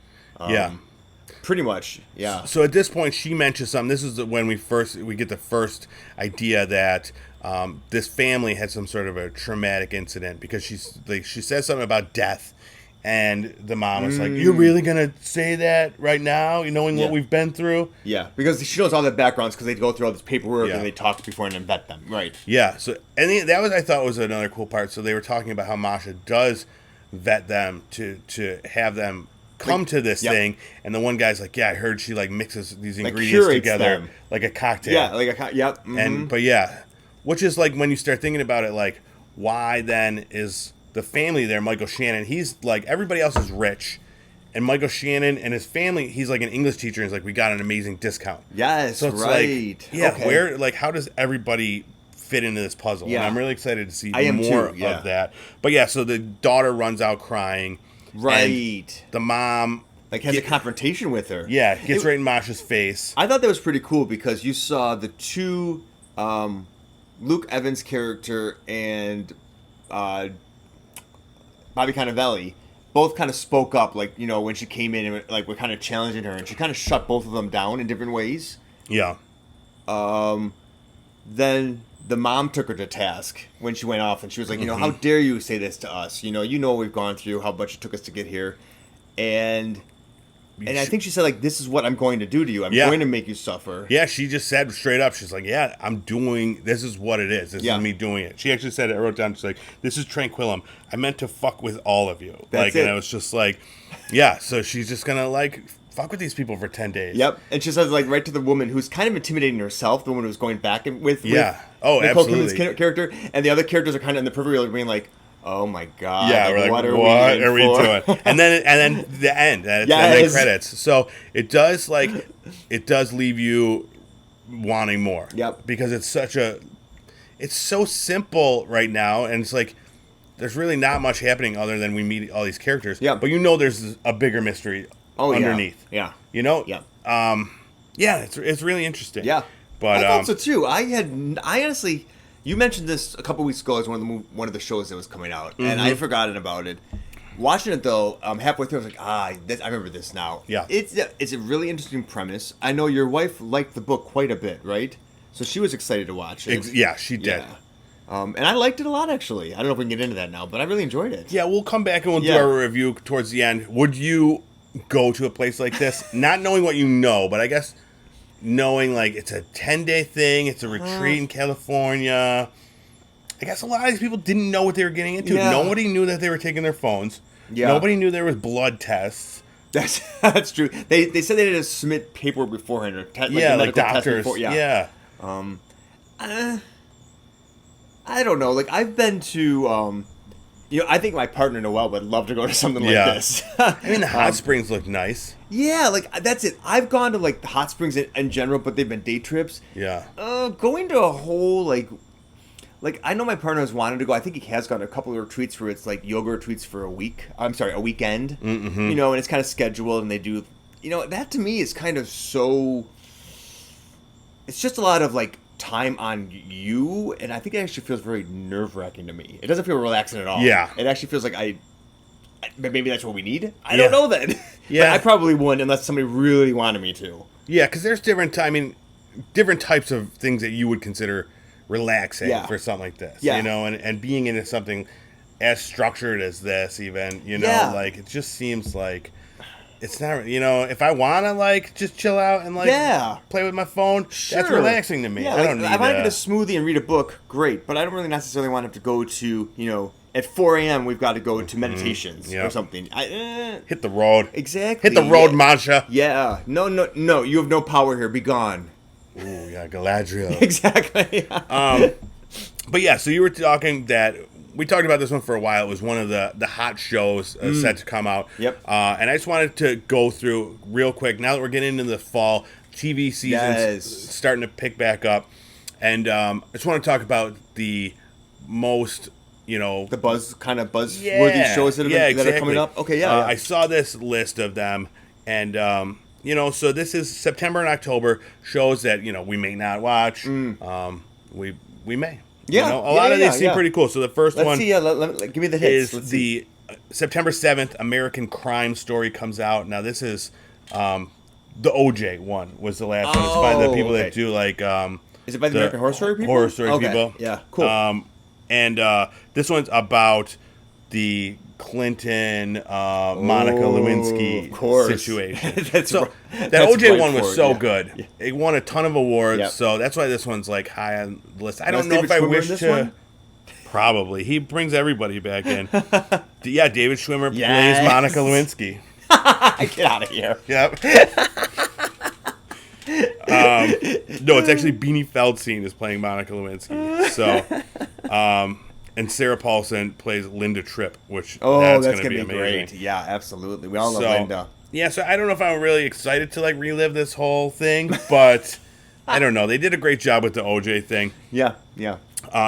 Speaker 2: Pretty much, yeah.
Speaker 1: So at this point, she mentions something. This is when we get the first idea that this family had some sort of a traumatic incident, because she says something about death, and the mom was like, "You're really gonna say that right now, knowing what we've been through?"
Speaker 2: Yeah, because she knows all the backgrounds because they go through all this paperwork and they talk before and then vet them, right?
Speaker 1: Yeah. So that was, I thought, was another cool part. So they were talking about how Masha does vet them to have them come to this thing, and the one guy's like, "Yeah, I heard she like mixes these ingredients together like a cocktail."
Speaker 2: Yeah, like
Speaker 1: And which is like, when you start thinking about it, like, why then is the family there? Michael Shannon, he's like, everybody else is rich, and Michael Shannon and his family, he's like an English teacher, and he's like, we got an amazing discount.
Speaker 2: Yes,
Speaker 1: so it's
Speaker 2: right.
Speaker 1: like, where, like, how does everybody fit into this puzzle? And I'm really excited to see more of that. But so the daughter runs out crying.
Speaker 2: Right.
Speaker 1: The mom
Speaker 2: has a confrontation with her.
Speaker 1: Yeah, gets right in Masha's face.
Speaker 2: I thought that was pretty cool because you saw the two, Luke Evans' character and Bobby Cannavale, both kind of spoke up, like, when she came in and like were kind of challenging her, and she kind of shut both of them down in different ways.
Speaker 1: Yeah.
Speaker 2: Then the mom took her to task when she went off, and she was like, how dare you say this to us? You know what we've gone through, how much it took us to get here. And I think she said, like, this is what I'm going to do to you. I'm going to make you suffer.
Speaker 1: Yeah, she just said straight up, she's like, this is what it is. This is me doing it. She actually said it, I wrote down, she's like, this is Tranquillum. I meant to fuck with all of you.
Speaker 2: That's it.
Speaker 1: And I was just like, so she's just going to, like, fuck with these people for 10 days.
Speaker 2: Yep. And she says, like, right to the woman who's kind of intimidating herself, the one who's going back with
Speaker 1: Nicole
Speaker 2: Kidman's character, and the other characters are kind of in the periphery, like, being like, oh my god!
Speaker 1: Yeah, we're like, what are we doing? and then the end, and then credits. So it does leave you wanting more.
Speaker 2: Yep.
Speaker 1: Because it's so simple right now, and it's like, there's really not much happening other than we meet all these characters.
Speaker 2: Yeah.
Speaker 1: But you know thereh a bigger mystery underneath.
Speaker 2: Yeah.
Speaker 1: You know?
Speaker 2: Yeah.
Speaker 1: Yeah, it's really interesting.
Speaker 2: Yeah.
Speaker 1: But
Speaker 2: I thought so too. I honestly, you mentioned this a couple weeks ago as one of the shows that was coming out, and I had forgotten about it. Watching it though, halfway through, I was like, I remember this now.
Speaker 1: Yeah.
Speaker 2: It's a really interesting premise. I know your wife liked the book quite a bit, right? So she was excited to watch it.
Speaker 1: Yeah, she did.
Speaker 2: Yeah. And I liked it a lot, actually. I don't know if we can get into that now, but I really enjoyed it.
Speaker 1: Yeah, we'll come back and we'll do our review towards the end. Would you go to a place like this, not knowing what you know, but I guess knowing like it's a 10-day thing, it's a retreat in California. I guess a lot of these people didn't know what they were getting into.
Speaker 2: Yeah.
Speaker 1: Nobody knew that they were taking their phones.
Speaker 2: Yeah.
Speaker 1: Nobody knew there was blood tests.
Speaker 2: That's true. They said they didn't submit paperwork beforehand or
Speaker 1: like doctors.
Speaker 2: Before.
Speaker 1: Yeah.
Speaker 2: I don't know. Like I've been to, I think my partner Noelle would love to go to something like this.
Speaker 1: I mean, the hot springs look nice.
Speaker 2: Yeah, like that's it. I've gone to like the hot springs in general, but they've been day trips.
Speaker 1: Yeah.
Speaker 2: Going to a whole like I know my partner has wanted to go. I think he has gone to a couple of retreats where it's like yoga retreats for a weekend. Mm-hmm. And it's kind of scheduled, and they do. That to me is kind of so. It's just a lot of like time on you, and I think it actually feels very nerve-wracking to me. It doesn't feel relaxing at all.
Speaker 1: Yeah.
Speaker 2: It actually feels like maybe that's what we need. I don't know then.
Speaker 1: Yeah.
Speaker 2: But I probably wouldn't unless somebody really wanted me to.
Speaker 1: Yeah, because there's different types of things that you would consider relaxing for something like this.
Speaker 2: Yeah.
Speaker 1: And being into something as structured as this even, like it just seems like it's not, if I want to like just chill out and like play with my phone, that's relaxing to me.
Speaker 2: Yeah,
Speaker 1: I don't need
Speaker 2: I want to get a smoothie and read a book, great, but I don't really necessarily want to have to go to, at 4 a.m. we've got to go to meditations or something.
Speaker 1: Hit the road.
Speaker 2: Exactly.
Speaker 1: Hit the road, Masha.
Speaker 2: Yeah. No, you have no power here. Be gone.
Speaker 1: Ooh, yeah, Galadriel.
Speaker 2: Exactly.
Speaker 1: But yeah, so you were talking that we talked about this one for a while. It was one of the hot shows set to come out.
Speaker 2: Yep.
Speaker 1: And I just wanted to go through real quick. Now that we're getting into the fall, TV season's starting to pick back up, and I just want to talk about the most.
Speaker 2: The buzzworthy shows that are coming up. Okay,
Speaker 1: I saw this list of them, and so this is September and October shows that we may not watch. We may.
Speaker 2: Yeah,
Speaker 1: a lot of these seem pretty cool. So the first one,
Speaker 2: see, give me the hits.
Speaker 1: Is the September 7th American Crime Story comes out. Now this is the OJ one was the last one. It's by the people that do like.
Speaker 2: Is it by the American Horror Story people?
Speaker 1: Horror Story people.
Speaker 2: Yeah, cool.
Speaker 1: And this one's about the Clinton, Monica Lewinsky situation. That OJ one was so good. Yeah. It won a ton of awards, so that's why this one's like high on the list. I don't know if I wish to. One? Probably. He brings everybody back in. Yeah, David Schwimmer plays Monica Lewinsky.
Speaker 2: Get out of here.
Speaker 1: Yep. No, it's actually Beanie Feldstein is playing Monica Lewinsky. So, and Sarah Paulson plays Linda Tripp, which that's going to be amazing.
Speaker 2: Great. Yeah, absolutely. We all love Linda.
Speaker 1: Yeah, so I don't know if I'm really excited to like relive this whole thing, but I don't know. They did a great job with the OJ thing.
Speaker 2: Yeah.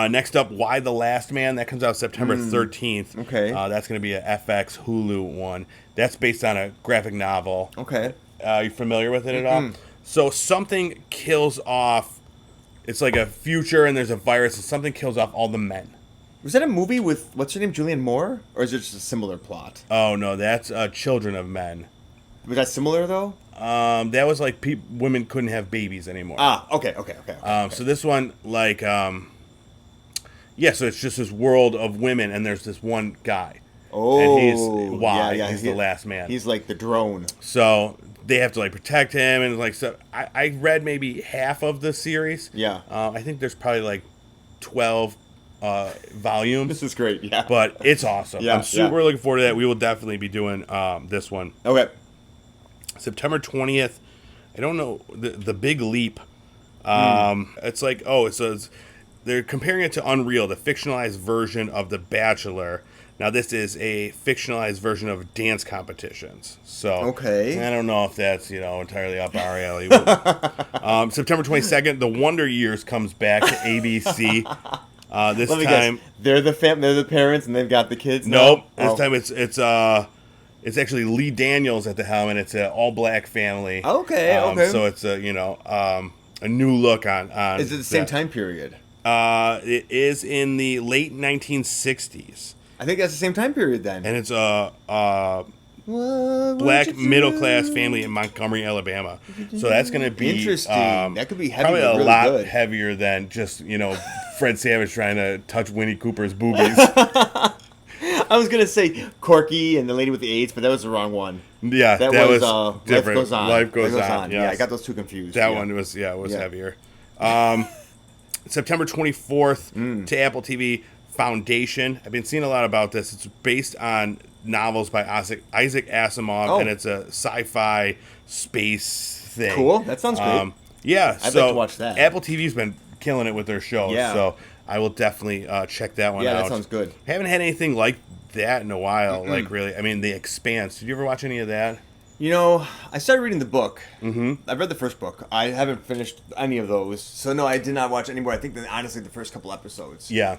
Speaker 1: Next up, Why the Last Man? That comes out September 13th.
Speaker 2: Okay.
Speaker 1: That's going to be a FX Hulu one. That's based on a graphic novel.
Speaker 2: Okay.
Speaker 1: You familiar with it at all? So something kills off. It's like a future, and there's a virus, and something kills off all the men.
Speaker 2: Was that a movie with what's her name, Julianne Moore, or is it just a similar plot?
Speaker 1: Oh no, that's Children of Men.
Speaker 2: Was that similar though?
Speaker 1: That was like women couldn't have babies anymore.
Speaker 2: Okay.
Speaker 1: So this one, like, so it's just this world of women, and there's this one guy.
Speaker 2: Oh,
Speaker 1: and he's the last man.
Speaker 2: He's like the drone.
Speaker 1: So they have to like protect him, and like so. I read maybe half of the series.
Speaker 2: Yeah.
Speaker 1: I think there's probably like 12 volumes.
Speaker 2: This is great. Yeah.
Speaker 1: But it's awesome. I'm super looking forward to that. We will definitely be doing this one.
Speaker 2: Okay.
Speaker 1: September 20th. I don't know the Big Leap. It's like they're comparing it to Unreal, the fictionalized version of The Bachelor. Now, this is a fictionalized version of dance competitions. So, I don't know if that's, entirely up our alley. September 22nd, The Wonder Years comes back to ABC. This
Speaker 2: Let me
Speaker 1: time,
Speaker 2: guess. They're the parents, and they've got the kids.
Speaker 1: nope.
Speaker 2: Now?
Speaker 1: This time it's actually Lee Daniels at the helm, and it's an all-black family.
Speaker 2: Okay.
Speaker 1: So it's a a new look on.
Speaker 2: Is it the same time period?
Speaker 1: It is in the late 1960s.
Speaker 2: I think that's the same time period then.
Speaker 1: And it's a black middle-class family in Montgomery, Alabama. So that's going to be
Speaker 2: interesting. That could be heavy,
Speaker 1: probably
Speaker 2: but
Speaker 1: a
Speaker 2: really
Speaker 1: lot
Speaker 2: good.
Speaker 1: heavier than just Fred Savage trying to touch Winnie Cooper's boobies.
Speaker 2: I was gonna say Corky and the lady with the AIDS, but that was the wrong one.
Speaker 1: Yeah,
Speaker 2: that
Speaker 1: was
Speaker 2: Life
Speaker 1: different.
Speaker 2: Goes On.
Speaker 1: Life Goes On.
Speaker 2: Yeah, I got those two confused.
Speaker 1: That one was heavier. September 24th to Apple TV. Foundation. I've been seeing a lot about this. It's based on novels by Isaac Asimov, and it's a sci-fi space thing.
Speaker 2: Cool. That sounds great.
Speaker 1: Yeah,
Speaker 2: I'd like to watch that.
Speaker 1: Apple TV's been killing it with their shows, so I will definitely check that one out.
Speaker 2: Yeah, that sounds good.
Speaker 1: Haven't had anything like that in a while. Like really, I mean, The Expanse. Did you ever watch any of that?
Speaker 2: I started reading the book. Mm-hmm. I've read the first book. I haven't finished any of those. So, no, I did not watch any more. I think that, honestly, the first couple episodes.
Speaker 1: Yeah.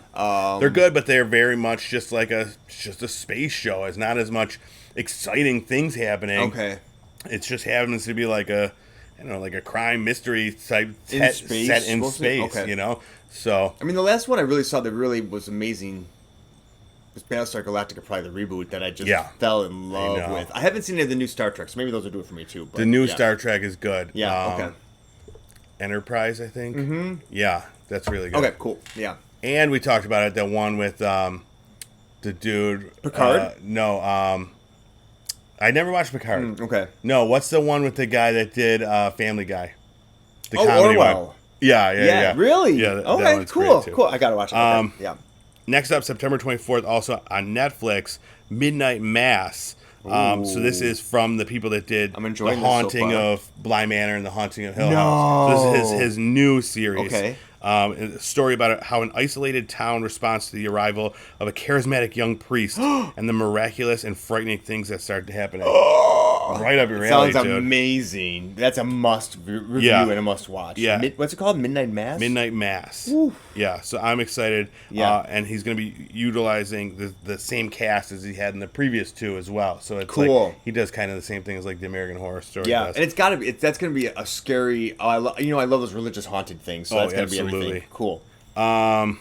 Speaker 1: They're good, but they're very much just like a space show. It's not as much exciting things happening.
Speaker 2: Okay.
Speaker 1: It just happens to be like a crime mystery type
Speaker 2: In space?
Speaker 1: set in space,
Speaker 2: Okay.
Speaker 1: So.
Speaker 2: I mean, the last one I really saw that really was amazing was Battlestar Galactica, probably the reboot that I just fell in love with. I haven't seen any of the new Star Trek, so maybe those will do it for me too. But,
Speaker 1: the new Star Trek is good.
Speaker 2: Yeah, okay.
Speaker 1: Enterprise, I think. Mm-hmm. Yeah, that's really good.
Speaker 2: Okay, cool. Yeah.
Speaker 1: And we talked about it, the one with the dude.
Speaker 2: Picard?
Speaker 1: No, I never watched Picard.
Speaker 2: Okay.
Speaker 1: No, what's the one with the guy that did Family Guy? The
Speaker 2: comedy Orwell.
Speaker 1: One. Yeah.
Speaker 2: Really?
Speaker 1: Yeah, that
Speaker 2: okay,
Speaker 1: one's
Speaker 2: cool.
Speaker 1: great too.
Speaker 2: Cool. I gotta watch it. Okay. Yeah.
Speaker 1: Next up, September 24th, also on Netflix, Midnight Mass. So this is from the people that did The Haunting of Bly Manor and The Haunting of Hill House. So this is his new series.
Speaker 2: Okay.
Speaker 1: A story about how an isolated town responds to the arrival of a charismatic young priest and the miraculous and frightening things that start to happen. Right up your alley,
Speaker 2: Sounds
Speaker 1: dude.
Speaker 2: amazing. That's a must review and a must watch.
Speaker 1: Yeah.
Speaker 2: What's it called? Midnight Mass?
Speaker 1: Midnight Mass.
Speaker 2: Oof.
Speaker 1: Yeah, so I'm excited.
Speaker 2: Yeah.
Speaker 1: And he's going to be utilizing the same cast as he had in the previous two as well. So it's
Speaker 2: cool.
Speaker 1: Like he does kind of the same thing as like the American Horror Story does.
Speaker 2: And it's got to be. That's going to be a scary. I love those religious haunted things. So that's going to be everything. Cool.
Speaker 1: I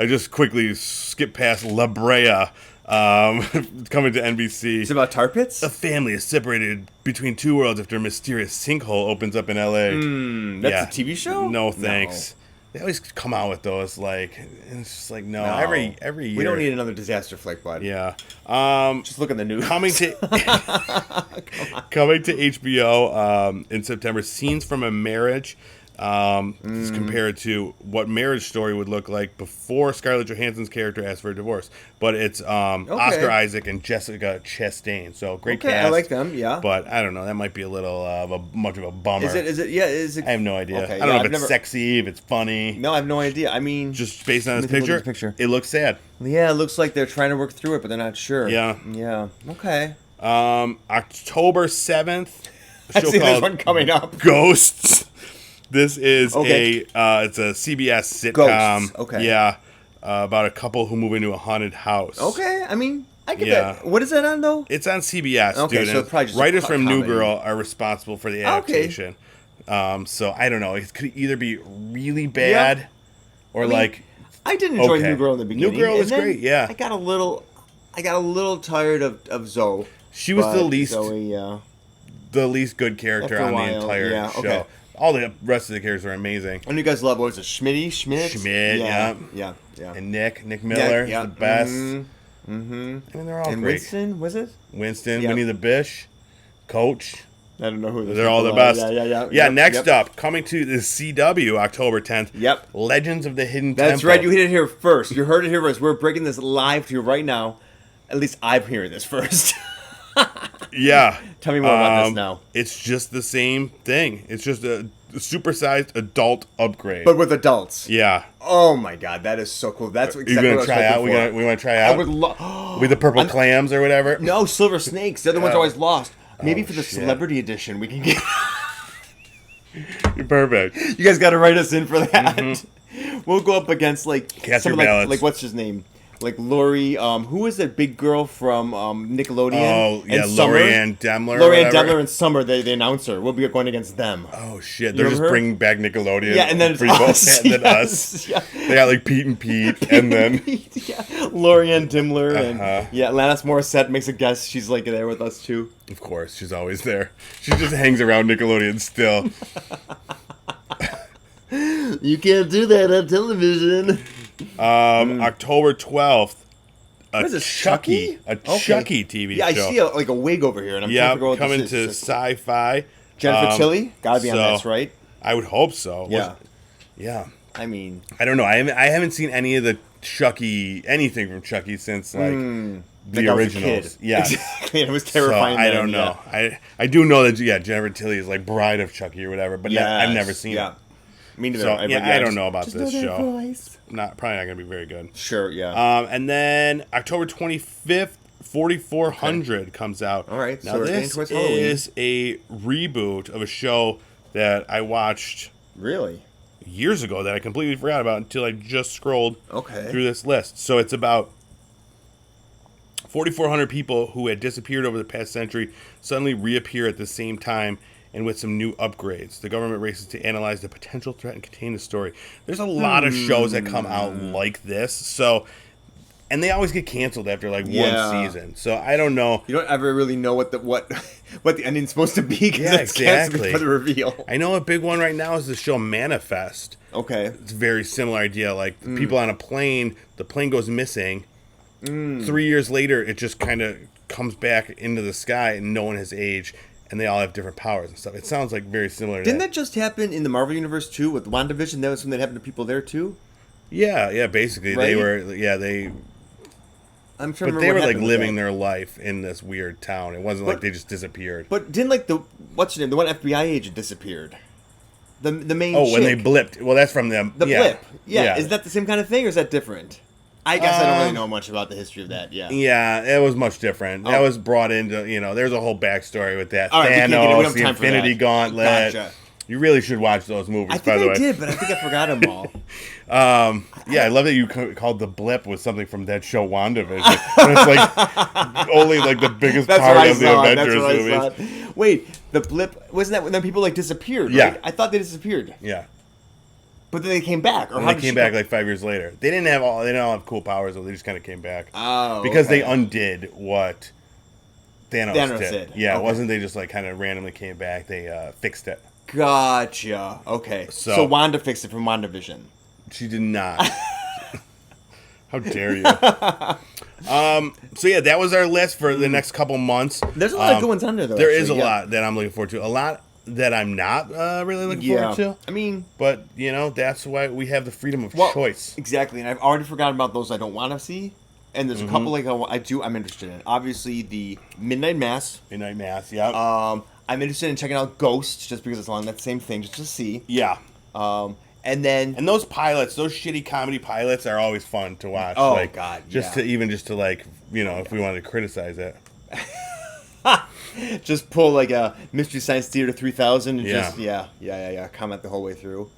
Speaker 1: just quickly skip past La Brea. Coming to NBC.
Speaker 2: It's about tar pits?
Speaker 1: A family is separated between two worlds after a mysterious sinkhole opens up in LA.
Speaker 2: That's a TV show?
Speaker 1: No thanks. No. They always come out with those it's just like no. Every year.
Speaker 2: We don't need another disaster flick, bud.
Speaker 1: Yeah.
Speaker 2: Just look at the news.
Speaker 1: Coming to HBO in September, Scenes from a Marriage. It's compared to what Marriage Story would look like before Scarlett Johansson's character asked for a divorce. But it's Oscar Isaac and Jessica Chastain. So great cast.
Speaker 2: I like them, yeah.
Speaker 1: But I don't know, that might be a little much of a bummer.
Speaker 2: Is it?
Speaker 1: I have no idea.
Speaker 2: Okay,
Speaker 1: I don't know if it's sexy, if it's funny.
Speaker 2: No, I have no idea. I mean,
Speaker 1: just based on this picture, it looks sad.
Speaker 2: Yeah, it looks like they're trying to work through it, but they're not sure.
Speaker 1: Yeah.
Speaker 2: Okay.
Speaker 1: October 7th.
Speaker 2: I see there's one coming up.
Speaker 1: Ghosts. This is it's a CBS sitcom.
Speaker 2: Ghosts. Okay.
Speaker 1: Yeah, about a couple who move into a haunted house.
Speaker 2: Okay, I mean, I get that. What is that on though?
Speaker 1: It's on CBS.
Speaker 2: Okay,
Speaker 1: dude,
Speaker 2: so probably just
Speaker 1: writers from
Speaker 2: comedy.
Speaker 1: New Girl are responsible for the adaptation. So I don't know. It could either be really bad, or
Speaker 2: I did enjoy New Girl in the beginning.
Speaker 1: New Girl was great. Yeah,
Speaker 2: I got a little tired of Zoe.
Speaker 1: She was the least
Speaker 2: Zoe,
Speaker 1: the least good character on the entire show.
Speaker 2: Okay.
Speaker 1: All the rest of the characters are amazing.
Speaker 2: And you guys love, what was it, Schmidt?
Speaker 1: Schmidt, yeah. And Nick Miller is the best. I mean, they're all great.
Speaker 2: Winston, was it?
Speaker 1: Winston, Winnie the Bish, Coach.
Speaker 2: I don't know who
Speaker 1: they're all the best.
Speaker 2: Yeah.
Speaker 1: Next up, coming to the CW, October 10th.
Speaker 2: Yep.
Speaker 1: Legends of the Hidden Temple.
Speaker 2: That's right. You hit it here first. You heard it here first. We're breaking this live to you right now. At least I'm hearing this first.
Speaker 1: Yeah.
Speaker 2: Tell me more about this now.
Speaker 1: It's just the same thing. It's just a supersized adult upgrade.
Speaker 2: But with adults.
Speaker 1: Yeah.
Speaker 2: Oh my God, that is so cool. That's exactly what
Speaker 1: try out. We want to try out.
Speaker 2: I would love
Speaker 1: with the purple clams or whatever.
Speaker 2: No, silver snakes. They're the ones always lost. Maybe for the celebrity edition, we can get.
Speaker 1: You're perfect.
Speaker 2: You guys got to write us in for that. We'll go up against
Speaker 1: Cast
Speaker 2: some
Speaker 1: your
Speaker 2: of,
Speaker 1: ballots.
Speaker 2: like what's his name? Like Lori, who is that big girl from Nickelodeon?
Speaker 1: Oh, yeah,
Speaker 2: and Summer?
Speaker 1: Lorianne Demler.
Speaker 2: Lorianne Demler and Summer, the announcer. We'll be going against them.
Speaker 1: Oh, shit.
Speaker 2: You
Speaker 1: They're just
Speaker 2: remember her?
Speaker 1: bringing back Nickelodeon.
Speaker 2: Yeah, and then it's
Speaker 1: people,
Speaker 2: us.
Speaker 1: And then
Speaker 2: Yes,
Speaker 1: us.
Speaker 2: yeah.
Speaker 1: They got like Pete and Pete, and then...
Speaker 2: yeah, Lorianne Demler. And
Speaker 1: Uh-huh.
Speaker 2: Alanis Morissette makes a guest. She's like there with us too.
Speaker 1: Of course, she's always there. She just hangs around Nickelodeon still.
Speaker 2: You can't do that on television.
Speaker 1: October 12th.
Speaker 2: What is this, Chucky?
Speaker 1: A Chucky TV
Speaker 2: Yeah, I
Speaker 1: show.
Speaker 2: see a wig over here, and I'm trying to figure out what
Speaker 1: coming
Speaker 2: this
Speaker 1: to
Speaker 2: is.
Speaker 1: Sci-Fi.
Speaker 2: Jennifer Tilly? Gotta be on this, right?
Speaker 1: I would hope so.
Speaker 2: Yeah.
Speaker 1: Yeah.
Speaker 2: I mean...
Speaker 1: I don't know. I haven't seen any of the anything from Chucky since, the originals.
Speaker 2: Yeah.
Speaker 1: Yeah.
Speaker 2: Exactly. It was terrifying.
Speaker 1: So, I don't know.
Speaker 2: Yeah.
Speaker 1: I do know that, Jennifer Tilly is like bride of Chucky or whatever, but I've never seen it.
Speaker 2: Me neither.
Speaker 1: So, I don't know about
Speaker 2: just
Speaker 1: this
Speaker 2: know that
Speaker 1: show.
Speaker 2: voice.
Speaker 1: Probably not going to be very good.
Speaker 2: Sure, yeah.
Speaker 1: And then October 25th, 4400 comes out.
Speaker 2: All right,
Speaker 1: Now
Speaker 2: so we're getting
Speaker 1: this
Speaker 2: towards Halloween.
Speaker 1: is a reboot of a show that I watched
Speaker 2: Really?
Speaker 1: years ago that I completely forgot about until I just scrolled
Speaker 2: Okay.
Speaker 1: through this list. So it's about 4,400 people who had disappeared over the past century suddenly reappear at the same time and with some new upgrades. The government races to analyze the potential threat and contain the story. There's a lot of shows that come out like this. So, and they always get canceled after one season. So I don't know.
Speaker 2: You don't ever really know what the ending's supposed to be because
Speaker 1: Yeah,
Speaker 2: it's canceled
Speaker 1: exactly.
Speaker 2: for the reveal.
Speaker 1: I know a big one right now is the show Manifest.
Speaker 2: Okay.
Speaker 1: It's a very similar idea. Like people on a plane, the plane goes missing. 3 years later, it just kind of comes back into the sky and no one has aged. And they all have different powers and stuff. It sounds like very similar to
Speaker 2: Didn't that just happen in the Marvel Universe too with WandaVision? That was something that happened to people there too?
Speaker 1: Yeah, basically.
Speaker 2: Right?
Speaker 1: I'm trying
Speaker 2: to
Speaker 1: But
Speaker 2: remember
Speaker 1: they
Speaker 2: what
Speaker 1: were
Speaker 2: happened with
Speaker 1: living
Speaker 2: that.
Speaker 1: their life in this weird town. It wasn't like they just disappeared.
Speaker 2: But didn't what's her name? The one FBI agent disappeared. The main
Speaker 1: Oh, when they
Speaker 2: chick.
Speaker 1: blipped. Well, that's from them.
Speaker 2: The
Speaker 1: yeah.
Speaker 2: blip. Yeah. Is that the same kind of thing or is that different? I guess I don't really know much about the history of that. Yeah.
Speaker 1: Yeah, it was much different. That was brought into, there's a whole backstory with that.
Speaker 2: All right, we can't get it. We
Speaker 1: Thanos,
Speaker 2: don't have
Speaker 1: the
Speaker 2: time for
Speaker 1: Infinity
Speaker 2: that.
Speaker 1: Gauntlet.
Speaker 2: Gotcha.
Speaker 1: You really should watch those movies,
Speaker 2: I
Speaker 1: by the
Speaker 2: think
Speaker 1: way.
Speaker 2: I did, but I think I forgot them all.
Speaker 1: Yeah, I love that you called the blip was something from that show WandaVision. And it's like only like the biggest
Speaker 2: That's
Speaker 1: part
Speaker 2: what I
Speaker 1: of the
Speaker 2: saw.
Speaker 1: Avengers
Speaker 2: That's what
Speaker 1: movies.
Speaker 2: I saw. Wait, the blip wasn't that when then people disappeared?
Speaker 1: Yeah.
Speaker 2: Right? I thought they disappeared,
Speaker 1: Yeah.
Speaker 2: but then they came back. Or
Speaker 1: And
Speaker 2: how
Speaker 1: they
Speaker 2: did
Speaker 1: came
Speaker 2: she
Speaker 1: back
Speaker 2: go-
Speaker 1: like 5 years later. They didn't all have cool powers, though. They just kind of came back.
Speaker 2: Oh,
Speaker 1: because
Speaker 2: okay.
Speaker 1: they undid what Thanos did. Yeah,
Speaker 2: Okay.
Speaker 1: it wasn't they just like kind of randomly came back. They fixed it.
Speaker 2: Gotcha. Okay. So Wanda fixed it from WandaVision.
Speaker 1: She did not. How dare you? So yeah, that was our list for the next couple months.
Speaker 2: There's a lot of good ones on there, though.
Speaker 1: There is a
Speaker 2: actually, yeah.
Speaker 1: lot that I'm looking forward to. A lot that I'm not really looking forward to.
Speaker 2: I mean,
Speaker 1: But, that's why we have the freedom of choice.
Speaker 2: Exactly, and I've already forgotten about those I don't want to see. And there's a couple I'm interested in. Obviously, the Midnight Mass.
Speaker 1: Midnight Mass, yeah.
Speaker 2: I'm interested in checking out Ghost just because it's along that same thing, just to see.
Speaker 1: Yeah.
Speaker 2: And then
Speaker 1: And those pilots, those shitty comedy pilots are always fun to watch.
Speaker 2: Oh, God,
Speaker 1: Just
Speaker 2: yeah.
Speaker 1: to like, if we wanted to criticize it.
Speaker 2: just pull like a Mystery Science Theater 3000 and
Speaker 1: Yeah.
Speaker 2: just comment the whole way through.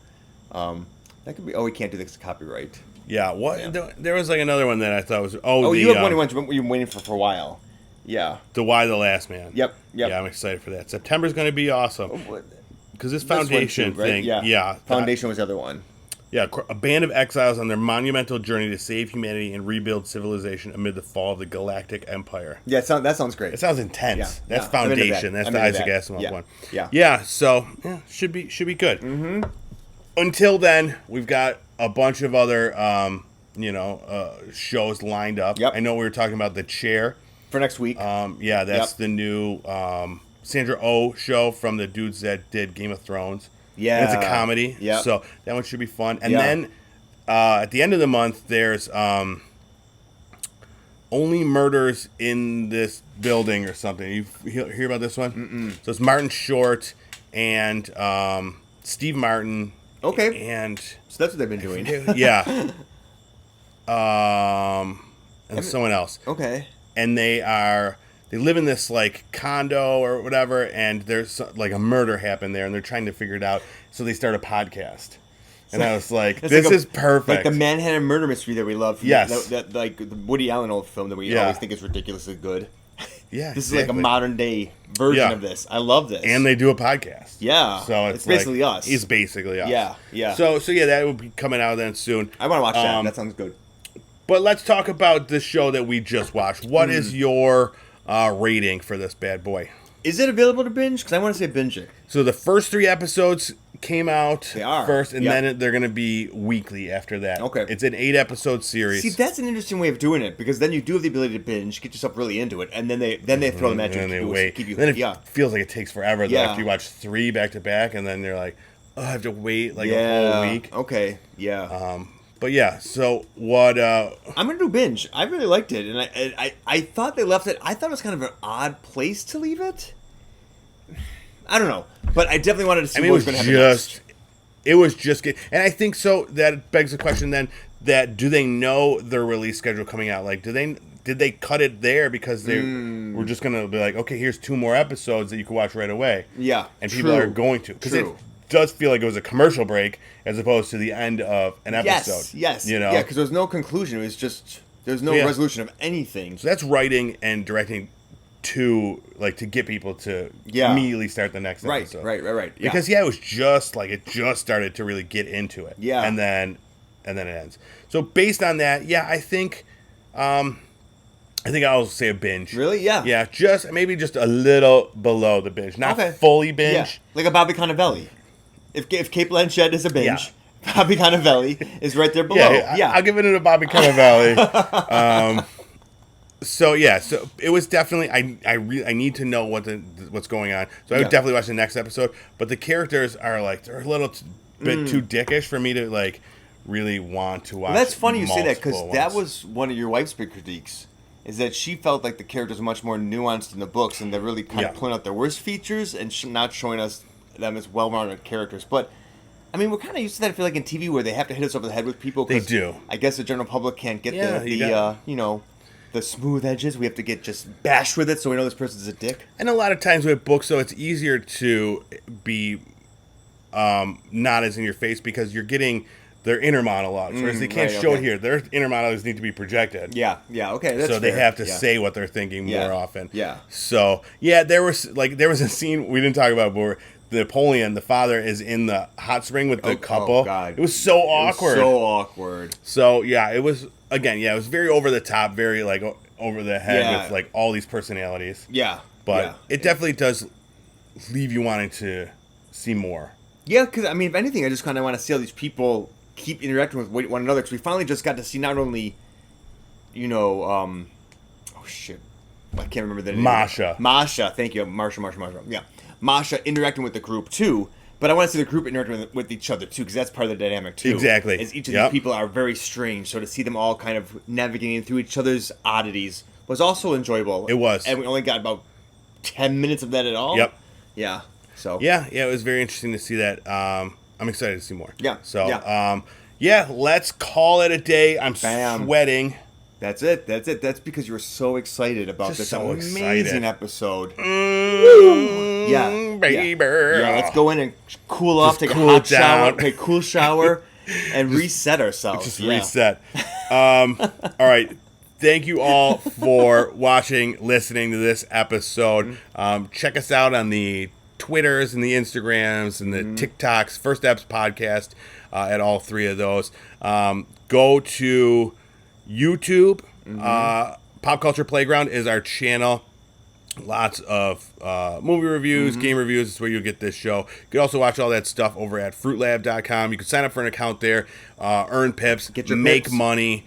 Speaker 2: That could be. Oh, we can't do this copyright.
Speaker 1: Yeah, what?
Speaker 2: Yeah.
Speaker 1: There was like another one that I thought was.
Speaker 2: You have one you've been waiting for a while. Yeah.
Speaker 1: The Why the Last Man.
Speaker 2: Yep.
Speaker 1: Yeah, I'm excited for that. September's going to be awesome. Because this Foundation
Speaker 2: one too, right?
Speaker 1: thing.
Speaker 2: Yeah. Foundation was the other one.
Speaker 1: Yeah, a band of exiles on their monumental journey to save humanity and rebuild civilization amid the fall of the Galactic Empire.
Speaker 2: Yeah, that sounds great.
Speaker 1: It sounds intense.
Speaker 2: Yeah,
Speaker 1: That's
Speaker 2: yeah, I'm into
Speaker 1: Foundation.
Speaker 2: that.
Speaker 1: That's
Speaker 2: I'm
Speaker 1: the
Speaker 2: into
Speaker 1: Isaac
Speaker 2: that.
Speaker 1: Asimov one.
Speaker 2: Yeah.
Speaker 1: Yeah, so should be good. Mm-hmm. Until then, we've got a bunch of other shows lined up.
Speaker 2: Yep.
Speaker 1: I know we were talking about The Chair.
Speaker 2: For next week.
Speaker 1: That's the new Sandra Oh show from the dudes that did Game of Thrones.
Speaker 2: Yeah.
Speaker 1: And it's a comedy.
Speaker 2: Yeah.
Speaker 1: So that one should be fun. And then at the end of the month, there's Only Murders in This Building or something. You hear about this one?
Speaker 2: Mm-mm.
Speaker 1: So it's Martin Short and Steve Martin.
Speaker 2: Okay.
Speaker 1: And
Speaker 2: So that's what they've been doing.
Speaker 1: yeah. And someone else.
Speaker 2: Okay.
Speaker 1: And they live in this like condo or whatever, and there's like a murder happened there, and they're trying to figure it out. So they start a podcast. And I was like, this is perfect.
Speaker 2: Like the Manhattan murder mystery that we love. From
Speaker 1: Yes.
Speaker 2: That like the Woody Allen old film that we always think is ridiculously good.
Speaker 1: Yeah,
Speaker 2: This is like a modern day version of this. I love this.
Speaker 1: And they do a podcast.
Speaker 2: Yeah.
Speaker 1: So
Speaker 2: it's basically us.
Speaker 1: It's basically us.
Speaker 2: Yeah, yeah.
Speaker 1: So yeah, that will be coming out then soon.
Speaker 2: I want to watch that. That sounds good.
Speaker 1: But let's talk about the show that we just watched. What is your rating for this bad boy?
Speaker 2: Is it available to binge? Because I want to say binge it.
Speaker 1: So the first 3 episodes came out first, and
Speaker 2: Yep.
Speaker 1: then they're going to be weekly after that.
Speaker 2: Okay.
Speaker 1: It's an 8-episode series.
Speaker 2: See, that's an interesting way of doing it, because then you do have the ability to binge, get yourself really into it, and then they throw them at you.
Speaker 1: And then they
Speaker 2: keep
Speaker 1: wait.
Speaker 2: You,
Speaker 1: Then it feels like it takes forever.
Speaker 2: Yeah.
Speaker 1: After you watch 3 back to back, and then you're like, oh, I have to wait like a whole week.
Speaker 2: Okay. Yeah.
Speaker 1: But yeah, so what...
Speaker 2: I'm gonna do binge. I really liked it, and I thought they left it. I thought it was kind of an odd place to leave it. I don't know, but I definitely wanted to see what was going to happen next.
Speaker 1: It was just good. And I think so that begs the question then, that do they know their release schedule coming out? Like, did they cut it there because they were just going to be like, okay, here's 2 more episodes that you can watch right away.
Speaker 2: Yeah.
Speaker 1: And people are going to. Because it does feel like it was a commercial break as opposed to the end of an episode.
Speaker 2: Yes.
Speaker 1: You know?
Speaker 2: Yeah, because there was no conclusion. It was just, there's no resolution of anything.
Speaker 1: So that's writing and directing to get people to immediately start the next episode.
Speaker 2: Right. Yeah.
Speaker 1: Because it was just like it just started to really get into it.
Speaker 2: Yeah.
Speaker 1: And then it ends. So based on that, I think I'll say a binge.
Speaker 2: Really? Yeah.
Speaker 1: Yeah, maybe just a little below the binge. Not fully binge.
Speaker 2: Yeah. Like a Bobby Cannavale. If Kate Blanchett is a binge, Bobby Cannavale is right there below.
Speaker 1: Yeah. I'll give it a Bobby Cannavale. So it was definitely I need to know what's going on. So I would definitely watch the next episode. But the characters are they're a little bit too dickish for me to really want to watch.
Speaker 2: Well, that's funny you say that, because
Speaker 1: ones.
Speaker 2: that was one of your wife's big critiques. Is that she felt like the characters were much more nuanced in the books, and they're really kind of pulling out their worst features and not showing us them as well-rounded characters. But I mean, we're kind of used to that. I feel like in TV where they have to hit us over the head with people.
Speaker 1: They do.
Speaker 2: I guess the general public can't get the smooth edges. We have to get just bashed with it so we know this person's a dick.
Speaker 1: And a lot of times with books, though, it's easier to be not as in your face because you're getting their inner monologues, whereas they can't show it here. Their inner monologues need to be projected.
Speaker 2: Yeah, okay, that's
Speaker 1: so they
Speaker 2: fair.
Speaker 1: have to say what they're thinking more often.
Speaker 2: Yeah.
Speaker 1: So there was a scene we didn't talk about, where Napoleon, the father, is in the hot spring with the couple.
Speaker 2: Oh God.
Speaker 1: It was so awkward.
Speaker 2: So awkward.
Speaker 1: So it was it was very over the top, very over the head with all these personalities.
Speaker 2: Yeah.
Speaker 1: But it definitely does leave you wanting to see more.
Speaker 2: Yeah, because I mean, if anything, I just kind of want to see how these people keep interacting with one another. Because we finally just got to see not only, oh shit, I can't remember the name. Masha, thank you, Marsha. Yeah, Masha interacting with the group too. But I want to see the group interacting with each other too, because that's part of the dynamic too.
Speaker 1: Exactly.
Speaker 2: As each of these people are very strange, so to see them all kind of navigating through each other's oddities was also enjoyable.
Speaker 1: It was,
Speaker 2: and we only got about 10 minutes of that at all.
Speaker 1: Yep.
Speaker 2: Yeah. So.
Speaker 1: Yeah, it was very interesting to see that. I'm excited to see more.
Speaker 2: Yeah.
Speaker 1: So. Let's call it a day. I'm sweating.
Speaker 2: That's it. That's because you were so excited about this amazing episode. Yeah,
Speaker 1: baby.
Speaker 2: Yeah, let's go in and cool off, take a hot shower, take a cool shower, and reset ourselves.
Speaker 1: Just reset. All right. Thank you all for watching, listening to this episode. Check us out on the Twitters and the Instagrams and the TikToks, First Steps Podcast, at all 3 of those. Go to YouTube. Pop Culture Playground is our channel. Lots of movie reviews, game reviews. It's where you'll get this show. You can also watch all that stuff over at fruitlab.com. You can sign up for an account there, earn pips, make money.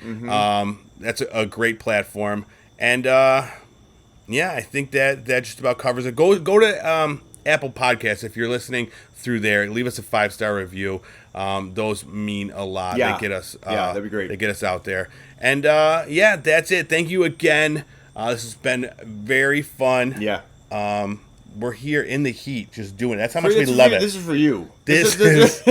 Speaker 1: That's a great platform. And I think that just about covers it. Go to Apple Podcasts if you're listening through there. Leave us a 5-star review. Those mean a lot.
Speaker 2: Yeah.
Speaker 1: They get us.
Speaker 2: That'd be great.
Speaker 1: They get us out there. And that's it. Thank you again. This has been very fun.
Speaker 2: Yeah.
Speaker 1: We're here in the heat, just doing it. That's how much we love it.
Speaker 2: This is for you.
Speaker 1: This is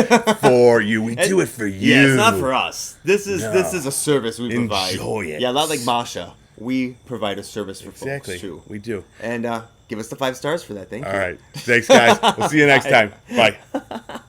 Speaker 1: for you. We do it for you.
Speaker 2: Yeah, it's not for us. This is a service we provide.
Speaker 1: Enjoy it.
Speaker 2: Yeah, not like Masha. We provide a service for folks too.
Speaker 1: We do.
Speaker 2: And give us the 5 stars for that. Thank you.
Speaker 1: All right. Thanks, guys. We'll see you next time. Bye.